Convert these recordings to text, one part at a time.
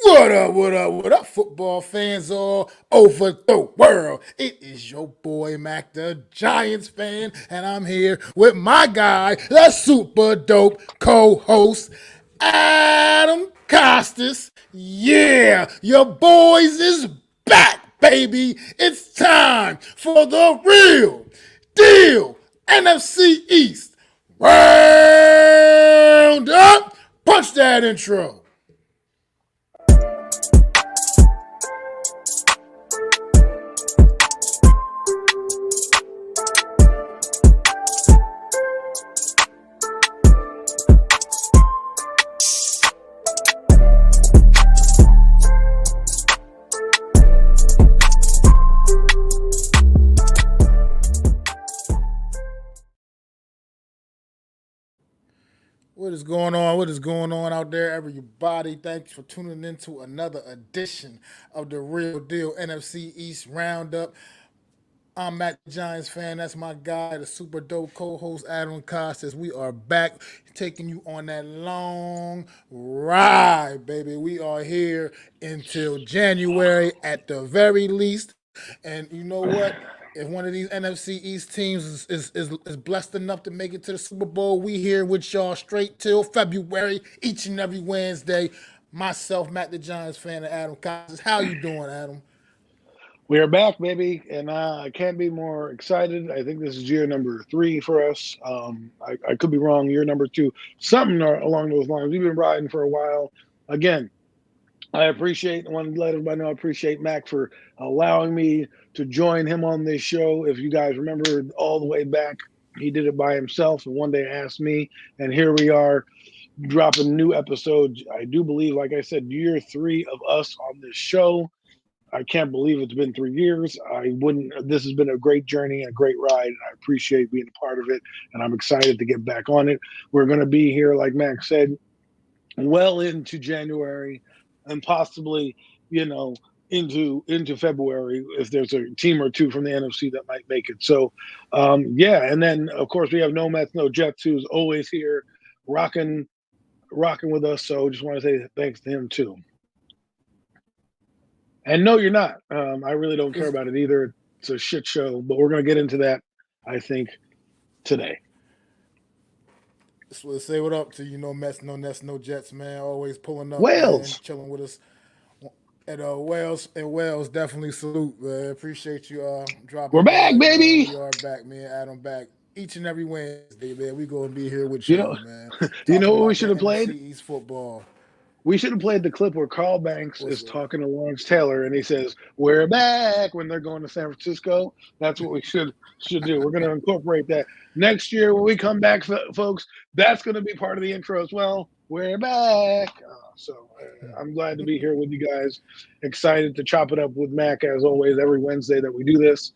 What up, football fans all over the world? It is your boy Mac, the Giants fan, and I'm here with my guy, the super dope co-host, Adam Costas. Yeah, your boys is back, baby. It's time for the real deal NFC East Round-Up. Punch that intro. What is going on? What is going on out there, everybody? Thanks for tuning in to another edition of the Real Deal NFC East Roundup. I'm Matt the Giants fan. That's my guy, the super dope co-host Adam Costas. We are back taking you on that long ride, baby. We are here until January at the very least. And you know what? If one of these NFC East teams is blessed enough to make it to the Super Bowl, we here with y'all straight till February, each and every Wednesday. Myself, Matt the Giants fan, and Adam Costas. How you doing, Adam? We are back, baby, and I can't be more excited. I think this is year number 3 for us. I could be wrong. Year number 2, something along those lines. We've been riding for a while. Again, I want to let everybody know I appreciate Mac for allowing me to join him on this show. If you guys remember all the way back, he did it by himself, and one day asked me, and here we are dropping new episodes. I do believe, like I said, year 3 of us on this show. I can't believe it's been 3 years. I wouldn't. This has been a great journey, a great ride, and I appreciate being a part of it. And I'm excited to get back on it. We're going to be here, like Max said, well into January, and possibly, you know, into February if there's a team or two from the NFC that might make it. So, yeah. And then of course we have No Mets, No Jets, who's always here, rocking with us. So just want to say thanks to him too. And no, you're not. I really don't care about it either. It's a shit show, but we're going to get into that, I think, today. Just want to say what up to Mets, no Nets, no Jets, man. Always pulling up, man, Wales, chilling with us. And Wales, definitely salute, man. Appreciate you we're dropping back, by, man. baby. We are back, man. Adam back each and every Wednesday, man. We gonna be here with You y'all, know, man. you know Talking what we about should that have NFC played? East football. We should have played the clip where Carl Banks What's is up? talking to Lawrence Taylor and he says, "We're back" when they're going to San Francisco. That's what we should do. We're going to incorporate that next year when we come back, folks. That's going to be part of the intro as well. We're back. I'm glad to be here with you guys. Excited to chop it up with Mac as always every Wednesday that we do this.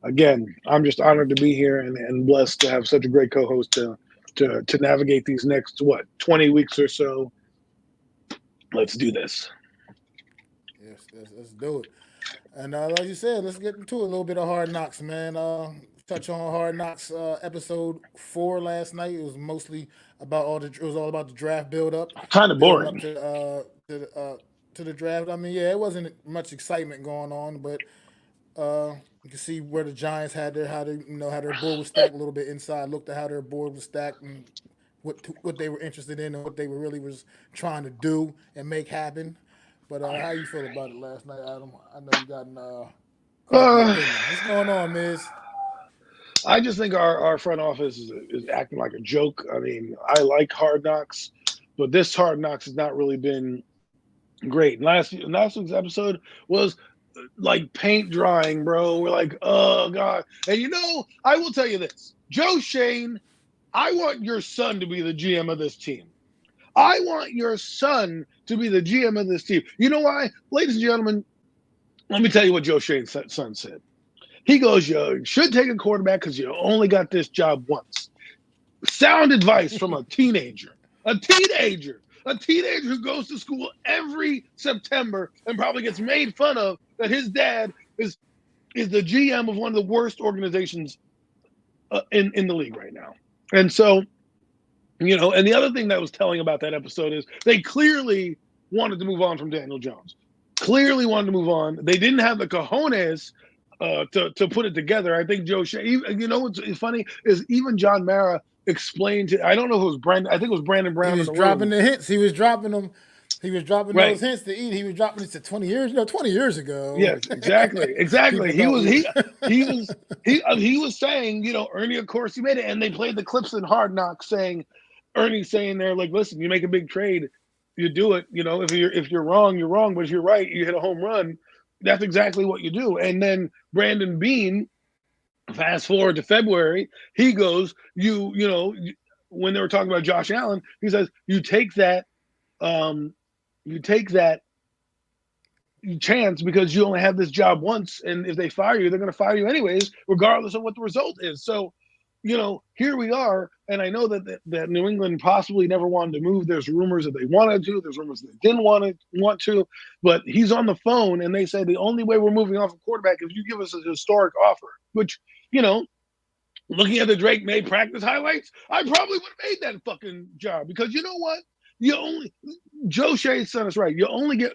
Again, I'm just honored to be here and blessed to have such a great co-host to navigate these next 20 weeks or so. Let's do this. Yes, let's do it. And like you said, let's get into a little bit of Hard Knocks, man. Touch on Hard Knocks episode 4 last night. It was mostly about it was all about the draft build up, Kind of building up boring. to the draft. I mean, yeah, it wasn't much excitement going on, but you can see where the Giants had how their board was stacked a little bit inside. Looked at how their board was stacked and what they were interested in and what they were really was trying to do and make happen. But how you feel about it last night, Adam? I know you got quite the Uh, opinion. What's going on, Miz? I just think our front office is acting like a joke. I mean, I like Hard Knocks, but this Hard Knocks has not really been great. Last week's episode was like paint drying, bro. We're like, oh god. And I will tell you this, Joe Shane. I want your son to be the GM of this team. I want your son to be the GM of this team. You know why, ladies and gentlemen? Let me tell you what Joe Shane's son said. He goes, "You should take a quarterback because you only got this job once." Sound advice from a teenager. A teenager. A teenager who goes to school every September and probably gets made fun of that his dad is the GM of one of the worst organizations in the league right now. And so, and the other thing that was telling about that episode is they clearly wanted to move on from Daniel Jones. Clearly wanted to move on. They didn't have the cojones to put it together. I think Joe Shea, you know what's funny is even John Mara explained to, I don't know if it was Brandon, I think it was Brandon He Brown in was the dropping room. the hints. He was dropping them. He was dropping those Right. hints to eat. He was dropping it to 20 years. No, 20 years ago. Yes, exactly. Exactly. People thought we. He was he was saying, Ernie, of course, he made it. And they played the clips in Hard Knocks saying, Ernie saying there, like, listen, you make a big trade, you do it. If you're wrong, you're wrong. But if you're right, you hit a home run. That's exactly what you do. And then Brandon Bean, fast forward to February, he goes, when they were talking about Josh Allen, he says, um, you take that chance because you only have this job once, and if they fire you, they're going to fire you anyways, regardless of what the result is. So, here we are, and I know that New England possibly never wanted to move. There's rumors that they wanted to. There's rumors that they didn't want to. But he's on the phone, and they say the only way we're moving off a quarterback is you give us a historic offer. Which, looking at the Drake May practice highlights, I probably would have made that fucking job because you know what? Joe Shea's son is right.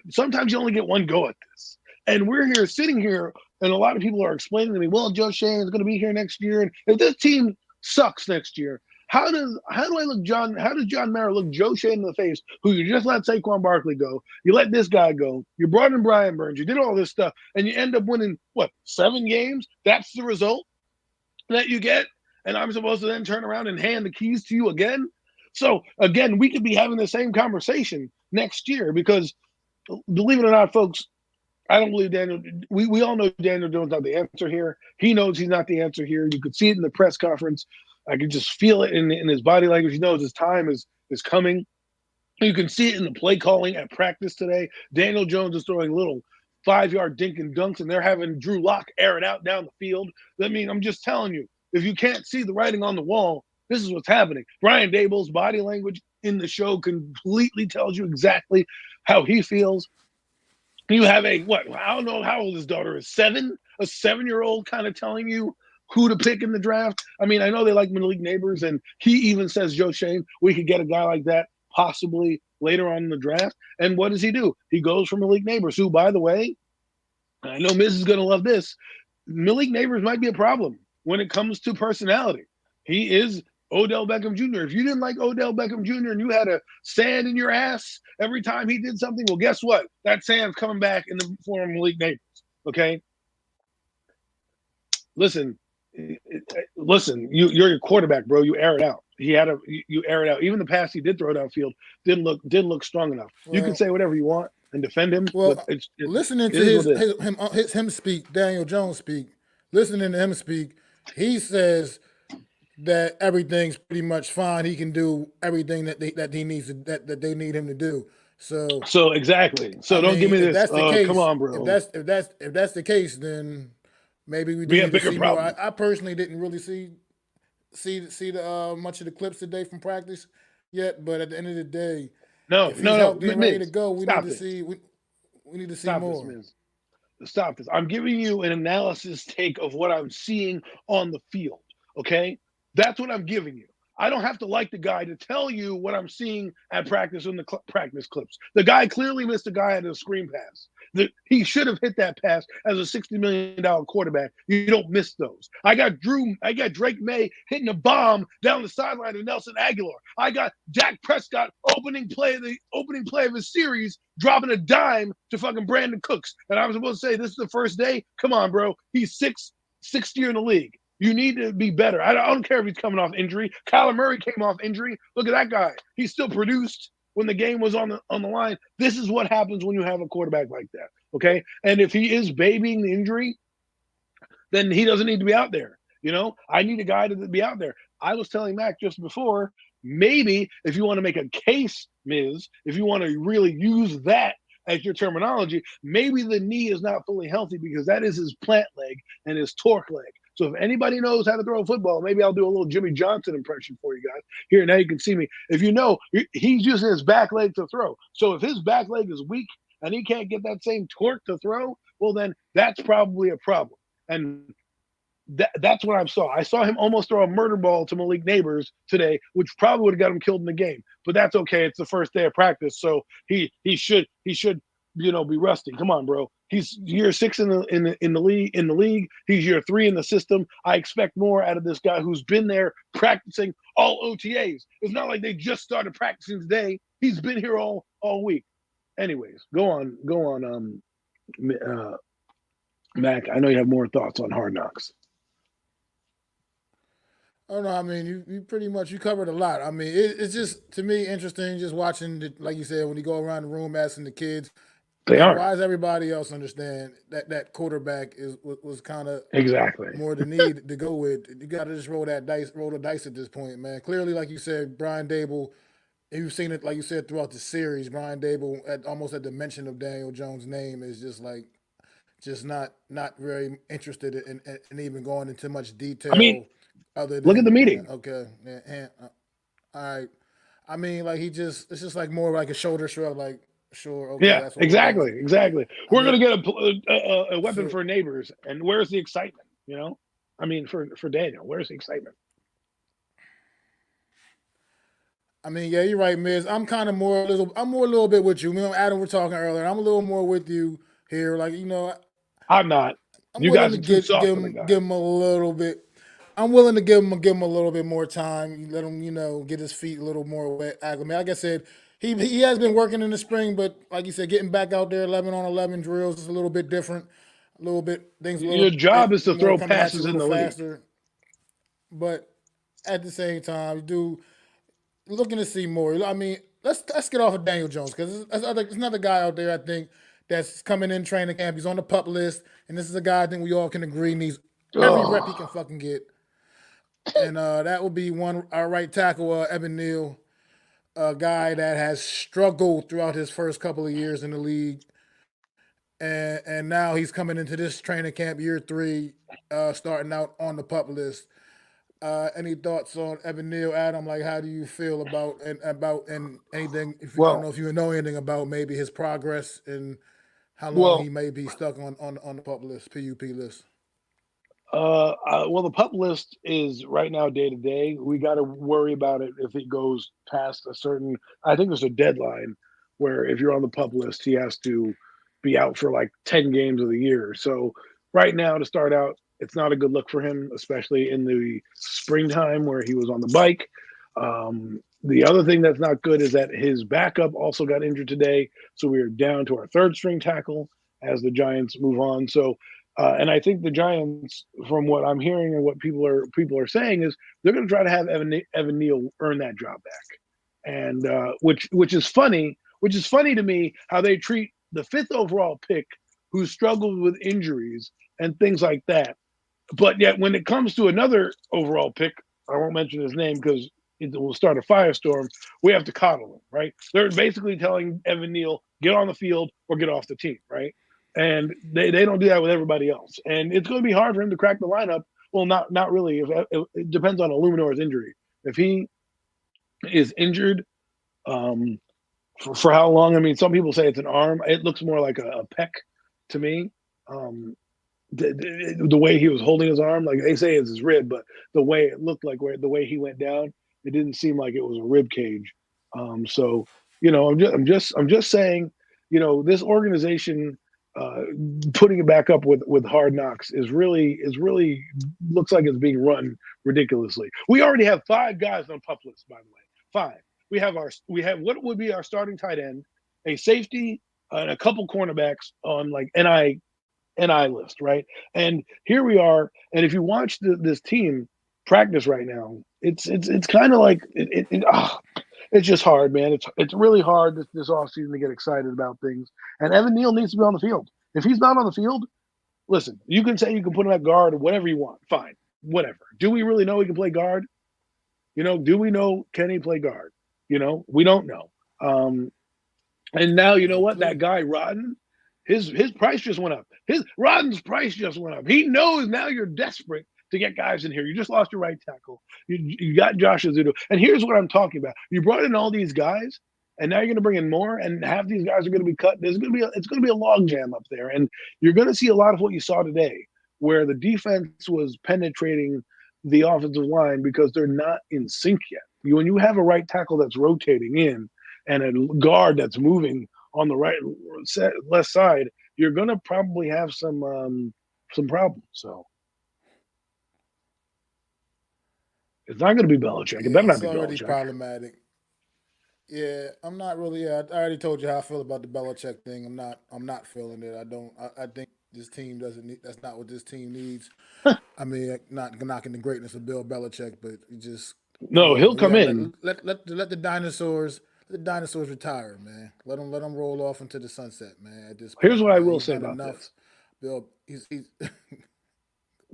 Sometimes you only get one go at this. And we're here sitting here, and a lot of people are explaining to me, well, Joe Shea is going to be here next year. And if this team sucks next year, how does John Mara look Joe Shea in the face, who you just let Saquon Barkley go, you let this guy go, you brought in Brian Burns, you did all this stuff, and you end up winning, 7 games? That's the result that you get? And I'm supposed to then turn around and hand the keys to you again? So, again, we could be having the same conversation next year because, believe it or not, folks, I don't believe Daniel. We all know Daniel Jones not the answer here. He knows he's not the answer here. You could see it in the press conference. I could just feel it in his body language. He knows his time is coming. You can see it in the play calling at practice today. Daniel Jones is throwing little 5-yard dink and dunks, and they're having Drew Lock air it out down the field. I mean, I'm just telling you, if you can't see the writing on the wall, this is what's happening. Brian Dable's body language in the show completely tells you exactly how he feels. You have I don't know how old his daughter is, 7? A 7-year-old kind of telling you who to pick in the draft. I mean, I know they like Malik Neighbors, and he even says, Joe Shane, we could get a guy like that possibly later on in the draft. And what does he do? He goes for Malik Neighbors, who, by the way, I know Miz is going to love this. Malik Neighbors might be a problem when it comes to personality. He is Odell Beckham Jr. If you didn't like Odell Beckham Jr. and you had a sand in your ass every time he did something, well, guess what? That sand's coming back in the form of Malik Neighbors, okay? Listen, you're your quarterback, bro. You air it out. You air it out. Even the pass he did throw downfield didn't look strong enough. You can say whatever you want and defend him. Well, listening to him speak, Daniel Jones speak, listening to him speak, he says that everything's pretty much fine. He can do everything that they need him to do. So exactly. So don't give me this. That's the case, come on, bro. If that's the case, then maybe we have need to bigger see problems. more. I personally didn't really see the much of the clips today from practice yet. But at the end of the day, if he's out there ready to go, we need to see. We need to see more. Stop this. I'm giving you an analysis take of what I'm seeing on the field. Okay. That's what I'm giving you. I don't have to like the guy to tell you what I'm seeing at practice in the practice clips. The guy clearly missed a guy at a screen pass. He should have hit that pass as a $60 million quarterback. You don't miss those. I got Drake May hitting a bomb down the sideline to Nelson Aguilar. I got Dak Prescott opening play of his series, dropping a dime to fucking Brandon Cooks. And I was supposed to say, this is the first day? Come on, bro. He's sixth year in the league. You need to be better. I don't care if he's coming off injury. Kyler Murray came off injury. Look at that guy. He still produced when the game was on the line. This is what happens when you have a quarterback like that, okay? And if he is babying the injury, then he doesn't need to be out there. I need a guy to be out there. I was telling Mac just before, maybe if you want to make a case, Miz, if you want to really use that as your terminology, maybe the knee is not fully healthy because that is his plant leg and his torque leg. So if anybody knows how to throw a football, maybe I'll do a little Jimmy Johnson impression for you guys. Here, now you can see me. If you know, he's using his back leg to throw. So if his back leg is weak and he can't get that same torque to throw, well, then that's probably a problem. And That's what I saw. I saw him almost throw a murder ball to Malik Neighbors today, which probably would have got him killed in the game. But that's okay. It's the first day of practice, so he should be rusty. Come on, bro. He's year 6 in the league. He's year 3 in the system. I expect more out of this guy who's been there practicing all OTAs. It's not like they just started practicing today. He's been here all week. Anyways, go on, Mac. I know you have more thoughts on Hard Knocks. Oh no, I mean you pretty much you covered a lot. I mean it's just to me interesting just watching like you said when you go around the room asking the kids, They man, aren't why does everybody else understand that quarterback was kind of exactly. more the need to go with? You got to just roll the dice at this point, man. Clearly, like you said, Brian Dable. And you've seen it, like you said, throughout the series. Brian Dable, almost at the mention of Daniel Jones' name, is just like just not very interested in even going into much I mean, detail other look at the than meeting. okay, yeah, all right. I mean, like he just it's just like more like a shoulder shrug, like sure, okay, Yeah, that's what we're exactly, doing. exactly. I We're mean, gonna get a weapon so for neighbors, and where's the excitement? I mean, for Daniel, where's the excitement? I mean, yeah, you're right, Miz. I'm more a little bit with you. Me and Adam were talking earlier. I'm a little more with you here. Like I'm not. I'm You willing guys to are too soft give for the him guy. give him a little bit. I'm willing to give him a little bit more time. Let him get his feet a little more wet, acclimate. Like I said, he has been working in the spring, but like you said, getting back out there 11 on 11 drills is a little bit different. A little bit things a Your little job bit is to more throw coming at you a passes in little the league. faster, but at the same time, do looking to see more. I mean, let's get off of Daniel Jones because there's another guy out there I think that's coming in training camp. He's on the pup list, and this is a guy I think we all can agree needs every rep he Oh, can fucking get. And that will be our right tackle, Evan Neal, a guy that has struggled throughout his first couple of years in the league, and now he's coming into this training camp year 3, starting out on the pup list. Any thoughts on Evan Neal, Adam? Like, how do you feel about anything? If I don't well, know if you know anything about maybe his progress and how long he well, may be stuck on the pup list, PUP list. well, the pup list is right now day to day. We got to worry about it if it goes past a certain. I think there's a deadline where if you're on the pup list, he has to be out for like 10 games of the year. So right now, to start out, it's not a good look for him, especially in the springtime where he was on the bike. The other thing that's not good is that his backup also got injured today, so we are down to our third string tackle as the Giants move on. So and I think the Giants, from what I'm hearing and what people are saying, is they're going to try to have Evan Neal earn that job back, and which is funny to me how they treat the 5th overall pick who struggled with injuries and things like that. But yet, when it comes to another overall pick, I won't mention his name because it will start a firestorm. We have to coddle him, right? They're basically telling Evan Neal, get on the field or get off the team, right? And they don't do that with everybody else. And it's going to be hard for him to crack the lineup. Well, not really. If it depends on Illuminor's injury. If he is injured, um, for how long? I mean, some people say it's an arm. It looks more like a pec to me. Um, the way he was holding his arm, like they say it's his rib, but the way it looked like the way he went down, it didn't seem like it was a rib cage. So I'm just saying, this organization uh, putting it back up with Hard Knocks is really looks like it's being run ridiculously. We already have 5 guys on pup list, by the way. 5. We have what would be our starting tight end, a safety, and a couple cornerbacks on like NI list, right? And here we are. And if you watch this team practice right now, it's kind of like it's just hard, man. It's really hard this offseason to get excited about things. And Evan Neal needs to be on the field. If he's not on the field, listen, you can say you can put him at guard or whatever you want. Fine, whatever. Do we really know he can play guard? Do we know can he play guard? We don't know. Um, and now you know No what? That clue. guy Rodden, his price just went up. His Rodden's price just went up. He knows now you're desperate to get guys in here. You just lost your right tackle. You got Josh Azudo. And here's what I'm talking about. You brought in all these guys, and now you're going to bring in more, and half these guys are going to be cut. It's going to be a log jam up there, and you're going to see a lot of what you saw today. where the defense was penetrating the offensive line because they're not in sync yet. When you have a right tackle that's rotating in and a guard that's moving on the left side, you're going to probably have some problems. So it's not going to be Belichick. It Yeah, better not it's be already Belichick. problematic. Yeah, I'm not really. Yeah, I already told you how I feel about the Belichick thing. I'm not feeling it. I don't. I think this team doesn't need. That's not what this team needs. I mean, not knocking the greatness of Bill Belichick, but you just come No, on, he'll man. We come got in. let the dinosaurs retire, man. Let them roll off into the sunset, man. At this Here's point, what I man, will he's say done about enough. this. Bill, he's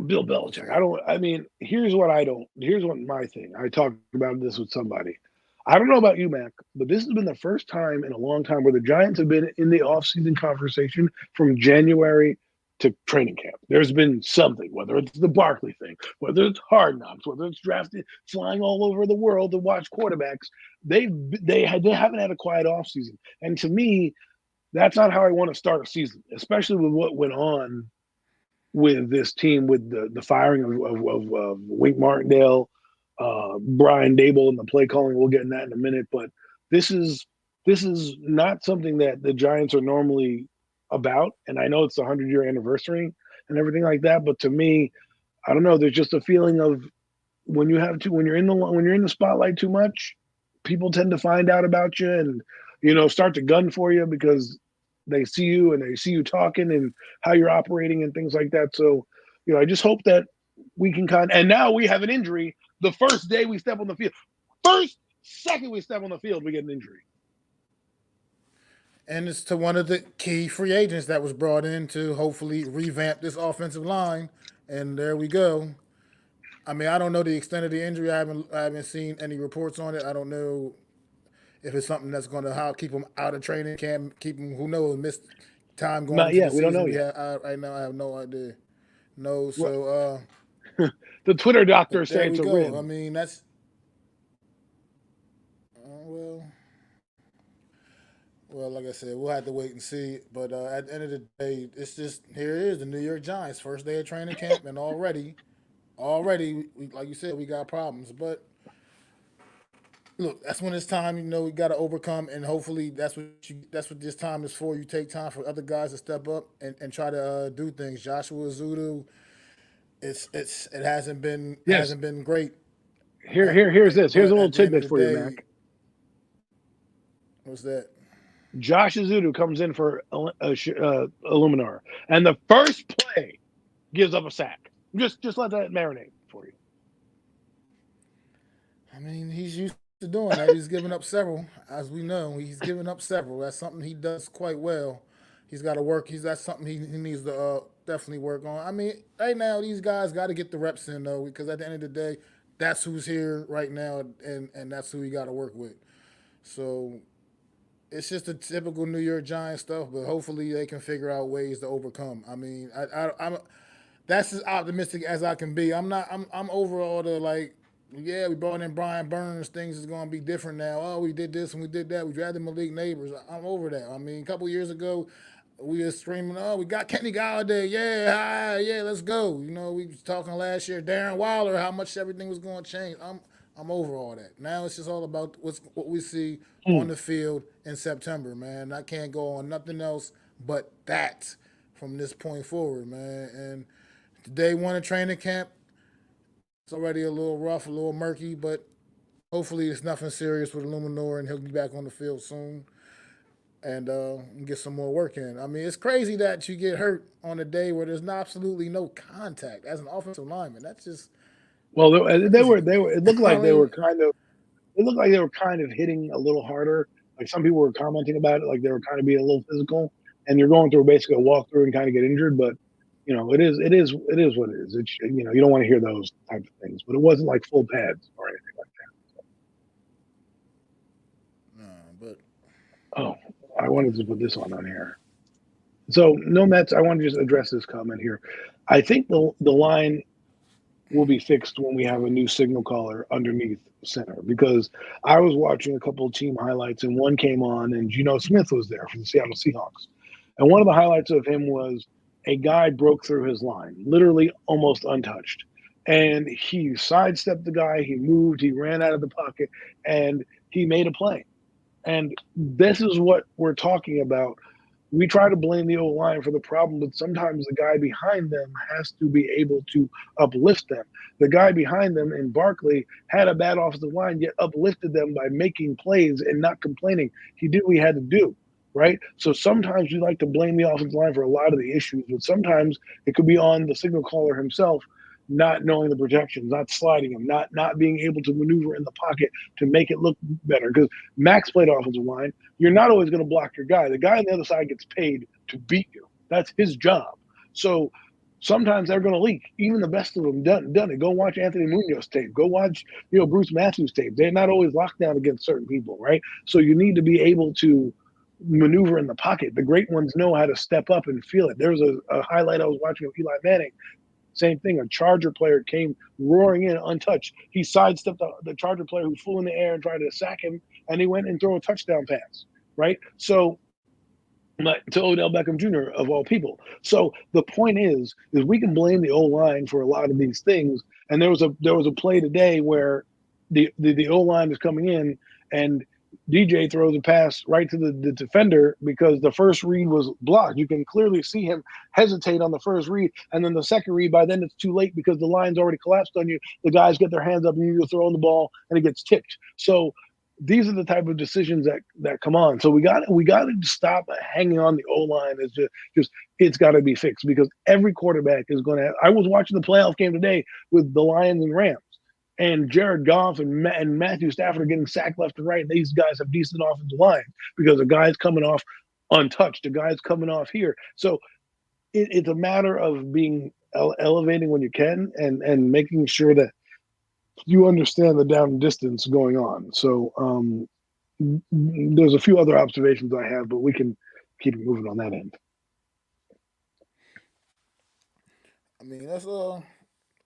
Bill what's Belichick. that? Here's what I don't. Here's what my thing. I talked about this with somebody. I don't know about you, Mac, but this has been the first time in a long time where the Giants have been in the offseason conversation from January to training camp. There's been something, whether it's the Barkley thing, whether it's Hard Knocks, whether it's drafted flying all over the world to watch quarterbacks. They haven't had a quiet offseason, and to me, that's not how I want to start a season, especially with what went on with this team, with the firing of Wink Martindale, Brian Dable, and the play calling. We'll get in that in a minute, but this is this is not something that the Giants are normally about. And I know it's the 100-year anniversary and everything like that, but to me, I don't know. There's just a feeling of when you're in the spotlight too much, people tend to find out about you and start to gun for you because they see you and they see you talking and how you're operating and things like that. So, I just hope that we can and now we have an injury the first day we step on the field. First second we step on the field, we get an injury. And it's to one of the key free agents that was brought in to hopefully revamp this offensive line. And there we go. I mean, I don't know the extent of the injury. I haven't seen any reports on it. I don't know if it's something that's going to keep him out of training camp, keep him, who knows, miss time going Not into the yet. We don't season. know We yet. have right now. I have no idea. No, What so the Twitter doctors but say there it's we a go. I rib. mean, that's well, well, like I said, we'll have to wait and see. But at the end of the day, it's just here it is, the New York Giants, first day of training camp, and already, like you said, we got problems. But look, that's when it's time. We got to overcome, and hopefully, that's what this time is for. You take time for other guys to step up and try to do things. Joshua Zudu, it Yes. hasn't been great. Here's this. Here's a But little at the end of tidbit the for you, Mac. day, what's that? Josh Azudu comes in for Illuminar, and the first play gives up a sack. Just let that marinate for you. I mean, he's used to doing that. He's given up several, as we know. He's given up several. That's something he does quite well. He's got to work. That's something he needs to definitely work on. I mean, right now these guys got to get the reps in though, because at the end of the day, that's who's here right now, and that's who he got to work with. So it's just the typical New York Giants stuff, but hopefully they can figure out ways to overcome. I mean, I'm that's as optimistic as I can be. I'm not. I'm overall the like. Yeah, we brought in Brian Burns. Things is going to be different now. Oh, we did this and we did that. We drafted Malik Neighbors. I'm over that. I mean, a couple years ago, we were screaming, "Oh, we got Kenny Galladay. Yeah, yeah, let's go." We was talking last year, Darren Waller, how much everything was going to change. I'm over all that. Now it's just all about what we see on Hmm. the field in September, man. I can't go on nothing else but that from this point forward, man. And day one of training camp, it's already a little rough, a little murky, but hopefully it's nothing serious with Luminor and he'll be back on the field soon and get some more work in. I mean, it's crazy that you get hurt on a day where there's absolutely no contact as an offensive lineman. That's just Well, they crazy were to they me. were. It looked I like they were mean, kind of. It looked like they were kind of hitting a little harder. Like some people were commenting about it, like they were kind of being a little physical. And you're going through basically a walkthrough and kind of get injured, but it is what it is. You don't want to hear those types of things, but it wasn't like full pads or anything like no, but that. Oh, I wanted to put this on here. So no Mets. I want to just address this comment here. I think the line will be fixed when we have a new signal caller underneath center because I was watching a couple of team highlights and one came on and Geno Smith was there for the Seattle Seahawks. And one of the highlights of him was a guy broke through his line, literally almost untouched. And he sidestepped the guy, he moved, he ran out of the pocket, and he made a play. And this is what we're talking about. We try to blame the O line for the problem, but sometimes the guy behind them has to be able to uplift them. The guy behind them in Barkley had a bad offensive line, yet uplifted them by making plays and not complaining. He did what he had to do, right? So sometimes we like to blame the offensive line for a lot of the issues, but sometimes it could be on the signal caller himself not knowing the protections, not sliding him, not being able to maneuver in the pocket to make it look better. Because Max played offensive line. You're not always going to block your guy. The guy on the other side gets paid to beat you. That's his job. So sometimes they're going to leak. Even the best of them done it. Go watch Anthony Munoz tape. Go watch Bruce Matthews tape. They're not always locked down against certain people, right? So you need to be able to maneuver in the pocket. The great ones know how to step up and feel it. There was a highlight I was watching of Eli Manning. Same thing. A Charger player came roaring in untouched. He sidestepped the Charger player who flew in the air and tried to sack him, and he went and threw a touchdown pass, right? So to Odell Beckham Jr. of all people. So the point is we can blame the O line for a lot of these things. And there was a play today where the O line is coming in and DJ throws a pass right to the defender because the first read was blocked. You can clearly see him hesitate on the first read, and then the second read, by then it's too late because the line's already collapsed on you. The guys get their hands up and you're throwing the ball and it gets tipped. So these are the type of decisions that come on. So we got to stop hanging on the O line. It's just it's got to be fixed because every quarterback is going to have. I was watching the playoff game today with the Lions and Rams, and Jared Goff and Matthew Stafford are getting sacked left and right. These guys have decent offensive lines because the guy's coming off untouched. The guy's coming off here. So it's a matter of being elevating when you can and making sure that you understand the down distance going on. So there's a few other observations I have, but we can keep moving on that end. I mean, let's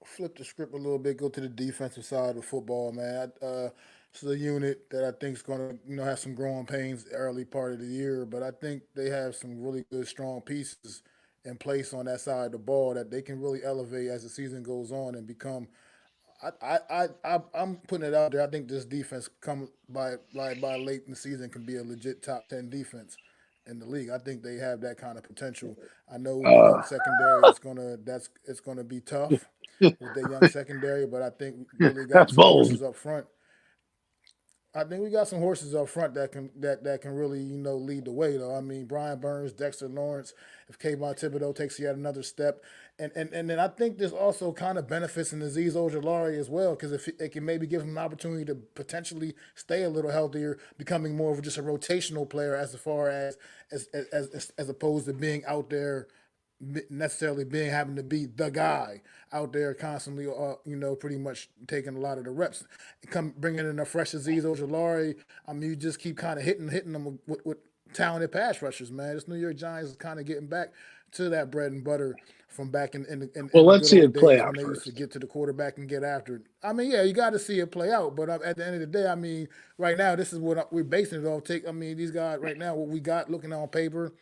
flip the script a little bit. Go to the defensive side of football, man. This is a unit that I think is going to have some growing pains early part of the year, but I think they have some really good strong pieces in place on that side of the ball that they can really elevate as the season goes on and become. I'm putting it out there. I think this defense come by late in the season can be a legit top 10 defense in the league. I think they have that kind of potential. I know the Uh, young secondary is gonna that's it's gonna be tough with their young secondary, but I think we really that's got some bold. horses up front. I think we got some horses up front that can really lead the way though. I mean Brian Burns, Dexter Lawrence. If Kayvon Thibodeau takes yet another step, and then I think this also kind of benefits in Azeez Ojulari as well because if it can maybe give him an opportunity to potentially stay a little healthier, becoming more of just a rotational player as far as opposed to being out there necessarily being having to be the guy out there constantly, pretty much taking a lot of the reps. Come bringing in a fresh Azeez Ojulari. I mean, you just keep kind of hitting them with talented pass rushers, man. This New York Giants is kind of getting back to that bread and butter from back Well, in the let's good see old it play days when out they used to first. get to the quarterback and get after it. I mean, yeah, you got to see it play out, but at the end of the day, I mean, right now, this is what we're basing it off. I mean, these guys right now, what we got looking on paper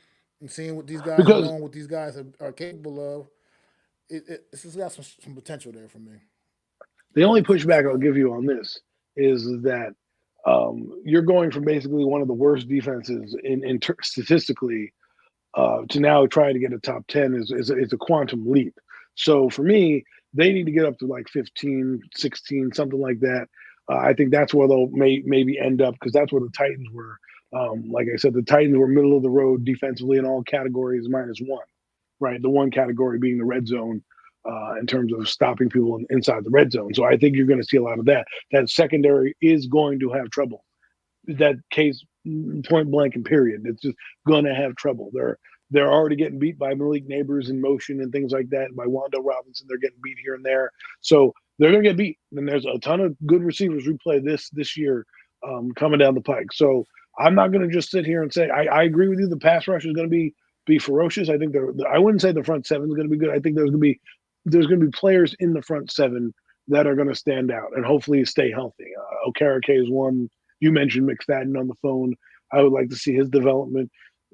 and seeing what these guys and Because knowing what these guys are capable of, it's just got some potential there for me. the Go only ahead, pushback I'll Small. give you on this is that you're going from basically one of the worst defenses statistically to now try to get a top 10 is a quantum leap. So for me, they need to get up to like 15, 16, something like that. I think that's where they'll maybe end up because that's where the Titans were. Like I said, the Titans were middle of the road defensively in all categories -1, right? The one category being the red zone in terms of stopping people inside the red zone. So I think you're going to see a lot of that. That secondary is going to have trouble. That case point blank and period. It's just gonna have trouble. They're already getting beat by Malik Neighbors in motion and things like that. By Wando Robinson, they're getting beat here and there. So they're gonna get beat. And there's a ton of good receivers we play this year coming down the pike. So I'm not gonna just sit here and say I agree with you. The pass rush is gonna be ferocious. I think I wouldn't say the front seven is gonna be good. I think there's gonna be players in the front seven that are gonna stand out and hopefully stay healthy. Okereke is one. You mentioned McFadden on the phone. I would like to see his development.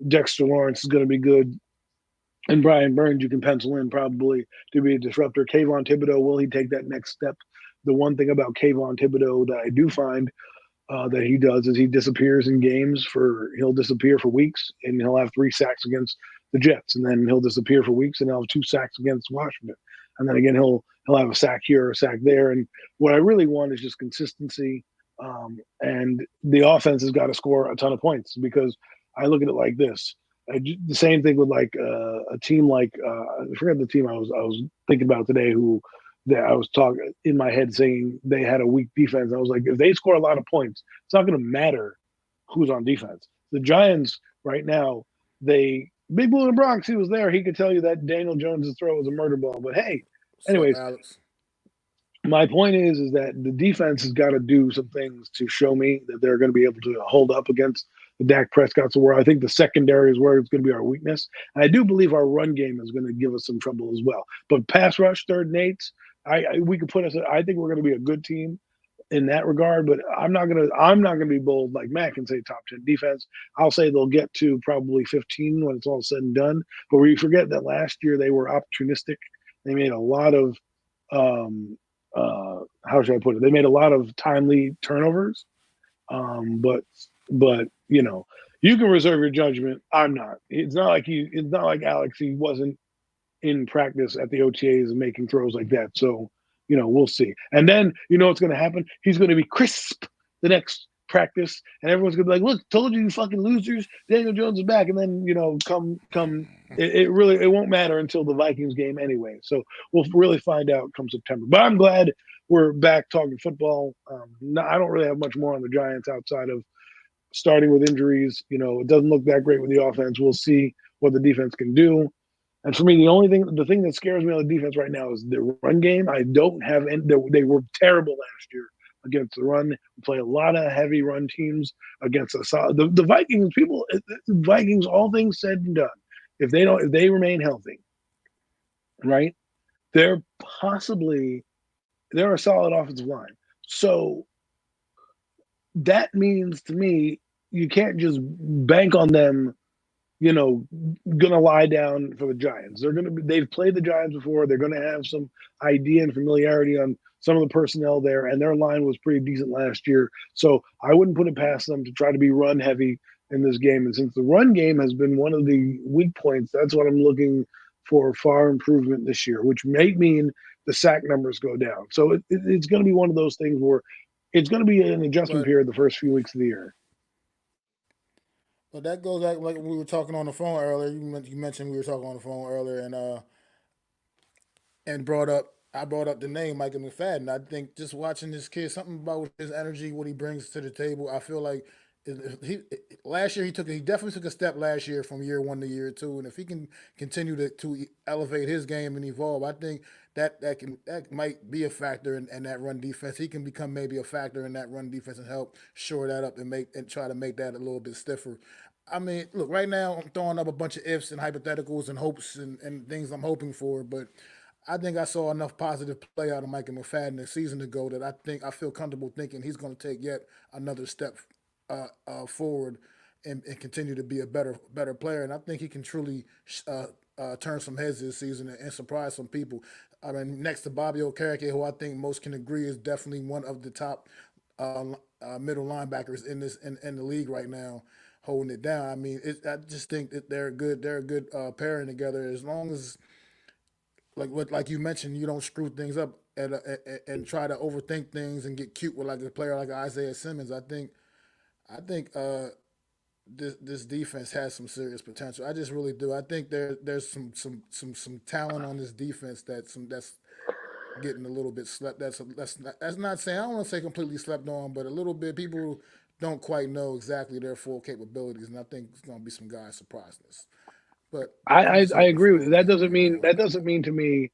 Dexter Lawrence is going to be good. And Brian Burns, you can pencil in probably to be a disruptor. Kayvon Thibodeau, will he take that next step? The one thing about Kayvon Thibodeau that I do find that he does is he disappears in games he'll disappear for weeks and he'll have 3 sacks against the Jets, and then he'll disappear for weeks and he'll have 2 sacks against Washington, and then again he'll have a sack here or a sack there. And what I really want is just consistency, and the offense has got to score a ton of points because I look at it like this. The same thing with like a team like I forget the team I was thinking about today who that I was talking in my head saying they had a weak defense. I was like, if they score a lot of points, it's not going to matter who's on defense. The Giants right now, they Big Blue in the Bronx, he was there. He could tell you that Daniel Jones's throw was a murder ball. But hey, What's up, anyways, Alex? my point is that the defense has got to do some things to show me that they're going to be able to hold up against the Dak Prescott's of the world. I think the secondary is where it's going to be our weakness. And I do believe our run game is going to give us some trouble as well. But pass rush, third and eights, we could put us. I think we're going to be a good team in that regard. But I'm not gonna be bold like Mac and say top 10 defense. I'll say they'll get to probably 15 when it's all said and done. But we forget that last year they were opportunistic. They made a lot of how should I put it? They made a lot of timely turnovers. But you can reserve your judgment. I'm not. It's not like It's not like Alex. He wasn't in practice at the OTAs and making throws like that. So we'll see. And then what's going to happen? He's going to be crisp the next practice, and everyone's going to be like, "Look, told you fucking losers. Daniel Jones is back." And then come. It won't matter until the Vikings game anyway. So we'll really find out come September. But I'm glad we're back talking football. I don't really have much more on the Giants outside of starting with injuries. It doesn't look that great with the offense. We'll see what the defense can do. And for me, the thing that scares me on the defense right now is the run game. I don't have any, they were terrible last year against the run. We play a lot of heavy run teams against us. The Vikings, Vikings, all things said and done, if they remain healthy, right? They're possibly they're a solid offensive line. So that means to me, you can't just bank on them gonna lie down for the Giants. They've played the Giants before. They're gonna have some idea and familiarity on some of the personnel there, and their line was pretty decent last year. So I wouldn't put it past them to try to be run heavy in this game. And since the run game has been one of the weak points, that's what I'm looking for far improvement this year, which may mean the sack numbers go down. So it's going to be one of those things where it's going to be an adjustment But period the first few weeks of the year. but that goes like we were talking on the phone earlier. You mentioned we were talking on the phone earlier, and brought up I brought up the name Michael McFadden. I think just watching this kid, something about his energy, what he brings to the table. I feel like he last year he definitely took a step last year from year one to year two, and if he can continue to elevate his game and evolve, I think that might be a factor in that run defense. He can become maybe a factor in that run defense and help shore that up and try to make that a little bit stiffer. I mean, look, right now I'm throwing up a bunch of ifs and hypotheticals and hopes and things I'm hoping for, but I think I saw enough positive play out of Michael McFadden a season ago that I feel comfortable thinking he's going to take yet another step forward and continue to be a better player. And I think he can truly turn some heads this season and surprise some people. I mean, next to Bobby Okereke, who I think most can agree is definitely one of the top middle linebackers in the league right now, holding it down. I mean, I just think that they're good. They're a good pairing together. As long as like you mentioned, you don't screw things up and try to overthink things and get cute with like a player like Isaiah Simmons. I think this defense has some serious potential. I just really do. I think there's some talent on this defense that's getting a little bit slept. That's not saying I don't want to say completely slept on, but a little bit people don't quite know exactly their full capabilities, and I think it's going to be some guys surprising us. But I'm I, just I hoping agree for with a you. That win doesn't right mean now. that doesn't mean to me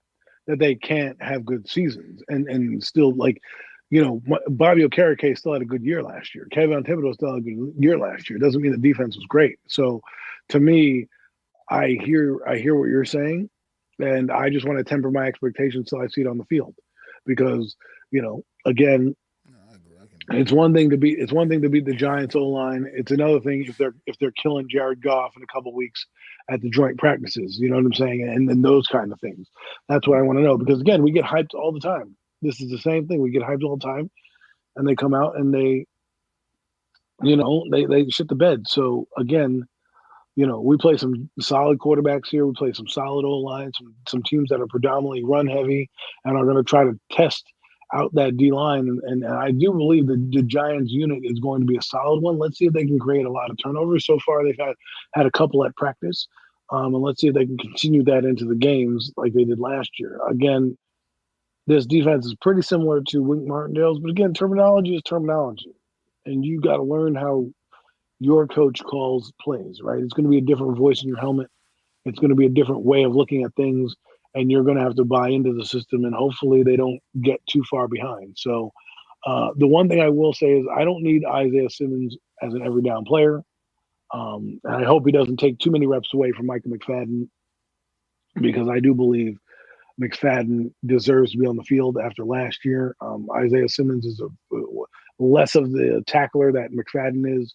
that they can't have good seasons and still like Bobby Okereke still had a good year last year. Kevin Thibodeau still had a good year last year. It doesn't mean the defense was great. So to me, I hear what you're saying, and I just want to temper my expectations till I see it on the field, because again, No, I agree. It's one thing to beat the Giants O line. It's another thing if they're killing Jared Goff in a couple weeks at the joint practices. You know what I'm saying? And those kind of things. That's what I want to know because again, we get hyped all the time. This is the same thing. We get hyped all the time, and they come out and they shit the bed. So again, we play some solid quarterbacks here. We play some solid O line, some teams that are predominantly run heavy and are going to try to test out that D line. And I do believe that the Giants unit is going to be a solid one. Let's see if they can create a lot of turnovers. So far, they've had a couple at practice. And let's see if they can continue that into the games like they did last year. Again, this defense is pretty similar to Wink Martindale's, but again, terminology is terminology. And you got to learn how your coach calls plays, right? It's going to be a different voice in your helmet. It's going to be a different way of looking at things, and you're going to have to buy into the system. And hopefully, they don't get too far behind. So, the one thing I will say is I don't need Isaiah Simmons as an every down player, and I hope he doesn't take too many reps away from Micah McFadden because I do believe McFadden deserves to be on the field after last year. Isaiah Simmons is less of the tackler that McFadden is.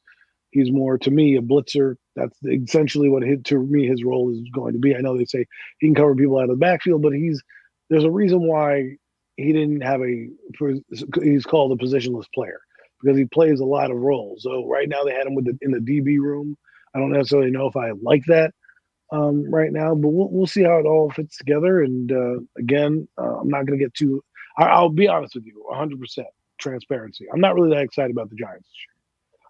He's more, to me, a blitzer. That's essentially what to me his role is going to be. I know they say he can cover people out of the backfield, but there's a reason why he didn't have he's called a positionless player because he plays a lot of roles. So right now they had him in the DB room. I don't necessarily know if I like that right now, but we'll see how it all fits together. And again, I'm not going to get too. I'll be honest with you, 100% transparency. I'm not really that excited about the Giants this year.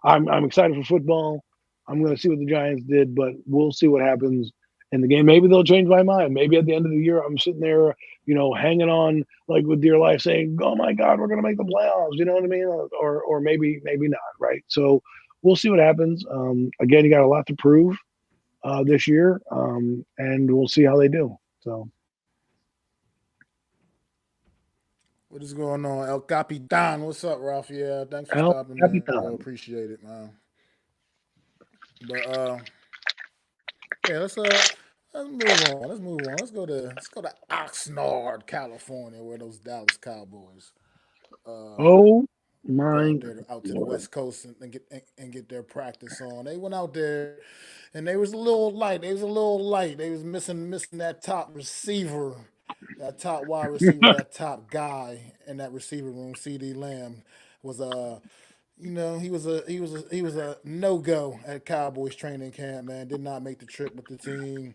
I'm excited for football. I'm going to see what the Giants did, but we'll see what happens in the game. Maybe they'll change my mind. Maybe at the end of the year, I'm sitting there, hanging on like with dear life, saying, "Oh my God, we're going to make the playoffs." You know what I mean? Or maybe not. Right? So we'll see what happens. Again, you got a lot to prove this year, and we'll see how they do. So. What is going on, El Capitan? What's up, Ralph? Yeah, thanks for El stopping in, bro. Capitan. Appreciate it, man. But yeah, let's move on. Let's move on. Let's go to Oxnard, California, where those Dallas Cowboys Oh go my out there out to the Lord. West Coast and get their practice on. They went out there and they was a little light. They was a little light. They was missing that top receiver, that top wide receiver, that top guy in that receiver room. CD Lamb was he was a no go at Cowboys training camp. Man, did not make the trip with the team.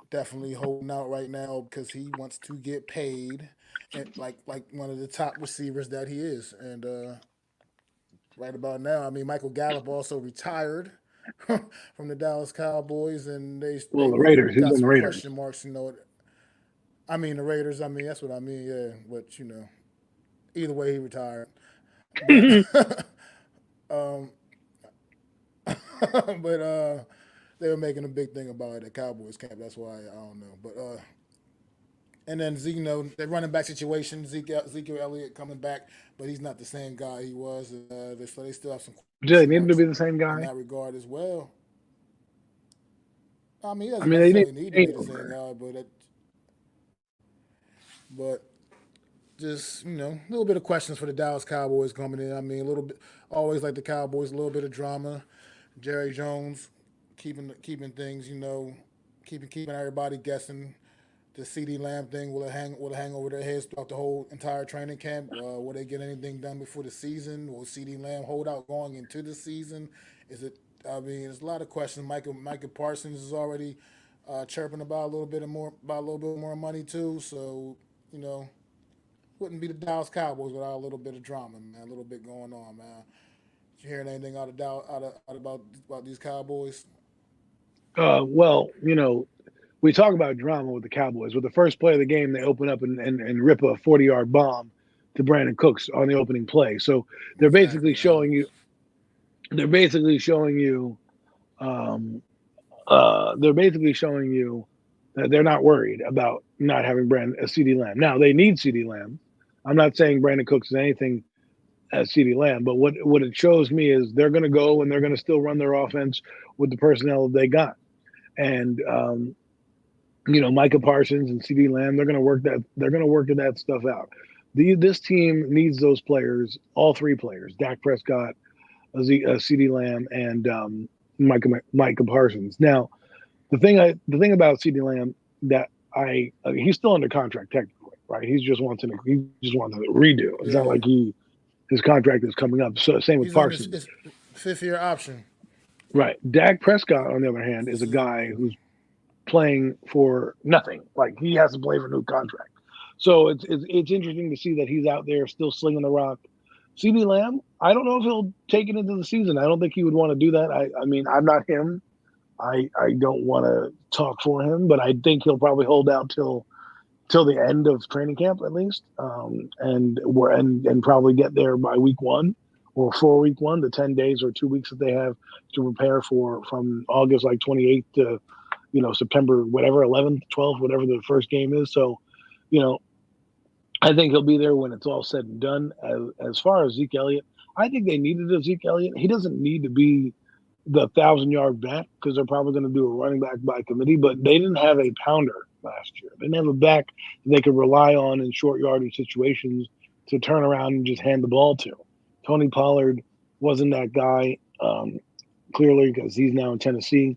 Definitely holding out right now because he wants to get paid, and like one of the top receivers that he is. And right about now, I mean, Michael Gallup also retired from the Dallas Cowboys, and they Well, the really Raiders. He's got on the some Raiders. question marks. I mean the Raiders. I mean that's what I mean. Yeah, but either way, he retired. But but they were making a big thing about it at Cowboys camp. That's why I don't know. But and then their running back situation, Ezekiel Elliott coming back, but he's not the same guy he was. So they still have some Do they question need him to marks be the same in guy? that regard as well. I mean, he I doesn't mean, they need necessarily need to be the same takeover. guy, but just a little bit of questions for the Dallas Cowboys coming in. I mean, a little bit, always like the Cowboys, a little bit of drama. Jerry Jones keeping things, keeping everybody guessing. The CD Lamb thing will it hang over their heads throughout the whole entire training camp? Will they get anything done before the season? Will CD Lamb hold out going into the season? Is it? I mean, there's a lot of questions. Michael Parsons is already chirping about a little bit more money too. So you know, wouldn't be the Dallas Cowboys without a little bit of drama, man. A little bit going on, man. Did you hearing anything out of Dallas, about these Cowboys? Well, we talk about drama with the Cowboys. With the first play of the game, they open up and rip a 40-yard bomb to Brandon Cooks on the opening play. So they're basically Exactly. showing you. They're basically showing you. Um, they're basically showing you that they're not worried about not having CD Lamb. Now they need CD Lamb. I'm not saying Brandon Cooks is anything as CD Lamb, but what it shows me is they're going to go and they're going to still run their offense with the personnel they got. And Micah Parsons and CD Lamb, they're going to work that stuff out. This team needs those players, all three players: Dak Prescott, C.D. Lamb, and Micah Parsons. Now, the thing about C.D. Lamb that he's still under contract technically, right? He just wants to redo. It's not like Yeah, his contract is coming up. So same with he's on Parsons, his fifth year option. right? Dak Prescott, on the other hand, is a guy who's playing for nothing. Like he has to play for a new contract. So it's interesting to see that he's out there still slinging the rock. CD Lamb, I don't know if he'll take it into the season. I don't think he would want to do that. I mean, I'm not him. I don't want to talk for him, but I think he'll probably hold out till the end of training camp at least, and probably get there by week one or for week one, the 10 days or 2 weeks that they have to prepare for from August like 28th to September whatever 11th 12th whatever the first game is. So you know I think he'll be there when it's all said and done. As far as Zeke Elliott, I think they needed a Zeke Elliott. He doesn't need to be the 1,000 yard back because they're probably going to do a running back by committee, but they didn't have a pounder last year. They didn't have a back they could rely on in short yardage situations to turn around and just hand the ball to. Tony Pollard wasn't that guy, clearly, because he's now in Tennessee.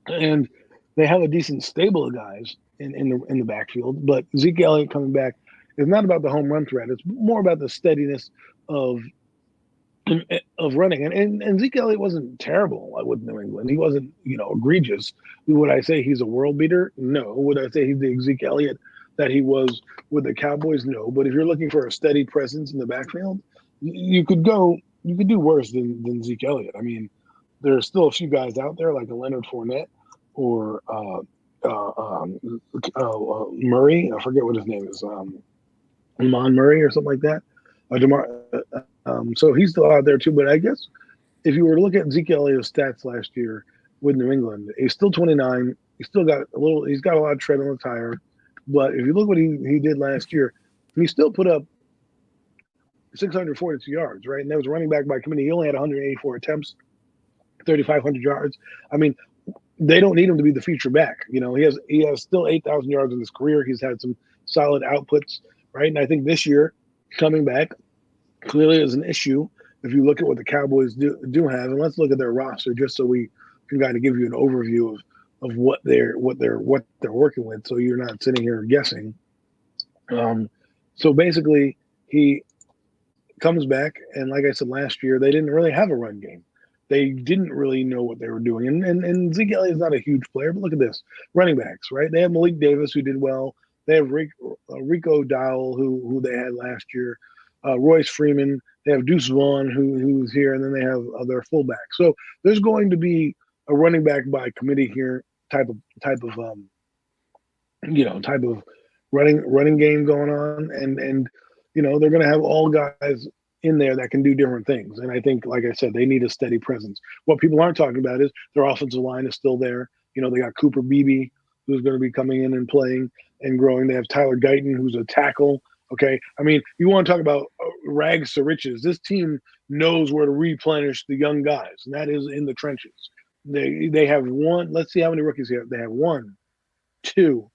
And they have a decent stable of guys in the backfield. But Zeke Elliott coming back is not about the home run threat. It's more about the steadiness of running. And Zeke Elliott wasn't terrible with New England. He wasn't, egregious. Would I say he's a world beater? No. Would I say he's the Zeke Elliott that he was with the Cowboys? No. But if you're looking for a steady presence in the backfield, you could do worse than Zeke Elliott. I mean, there's still a few guys out there like a Leonard Fournette or Murray. I forget what his name is. Amon Murray or something like that. So he's still out there too. But I guess if you were to look at Zeke Elliott's stats last year with New England, he's still 29. He's still got a little. He's got a lot of tread on the tire. But if you look what he did last year, he still put up 642 yards, right? And that was running back by committee. He only had 184 attempts, 3,500 yards. I mean, they don't need him to be the feature back. He has still 8,000 yards in his career. He's had some solid outputs, right? And I think this year coming back clearly is an issue if you look at what the Cowboys do have. And let's look at their roster just so we can kind of give you an overview of what they're working with, so you're not sitting here guessing. So basically, he comes back, and like I said last year, they didn't really have a run game. They didn't really know what they were doing. And Zeke Elliott's not a huge player, but look at this. Running backs, right? They have Malik Davis, who did well. They have Rico Dowell, who they had last year. Royce Freeman. They have Deuce Vaughn, who's here, and then they have their fullback. So there's going to be a running back by committee here type of running game going on, and they're going to have all guys in there that can do different things. And I think, like I said, they need a steady presence. What people aren't talking about is their offensive line is still there. They got Cooper Beebe, who's going to be coming in and playing and growing. They have Tyler Guyton, who's a tackle. Okay, I mean, you want to talk about rags to riches. This team knows where to replenish the young guys, and that is in the trenches. They have one. Let's see how many rookies here. They have one, two,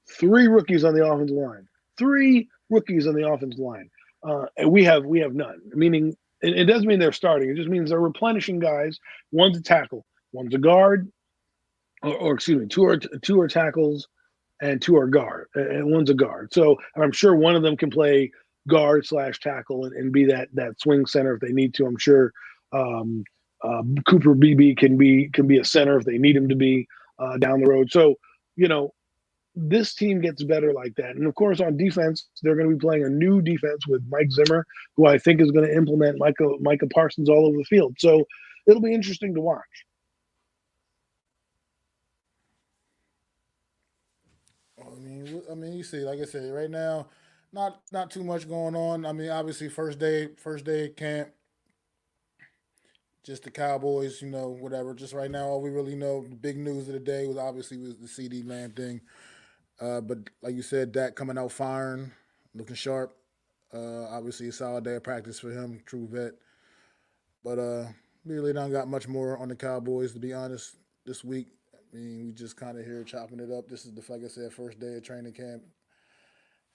three rookies on the offensive line. Three rookies on the offensive line. And we have none. Meaning, it doesn't mean they're starting. It just means they're replenishing guys. One's a tackle, one's a guard, or excuse me, two are tackles, and two are guard, and one's a guard. So I'm sure one of them can play guard / tackle and be that swing center if they need to. I'm sure Cooper Beebe can be a center if they need him to be down the road. So this team gets better like that. And of course, on defense, they're going to be playing a new defense with Mike Zimmer, who I think is going to implement Micah Parsons all over the field. So it'll be interesting to watch. You see, like I said, right now, not too much going on. I mean, obviously, first day of camp, just the Cowboys, whatever. Just right now, all we really know, the big news of the day was the CD Lamb thing. But like you said, Dak coming out firing, looking sharp. Obviously, a solid day of practice for him, true vet. But we really don't got much more on the Cowboys, to be honest, this week. I mean, we just kind of here chopping it up. This is like I said, first day of training camp.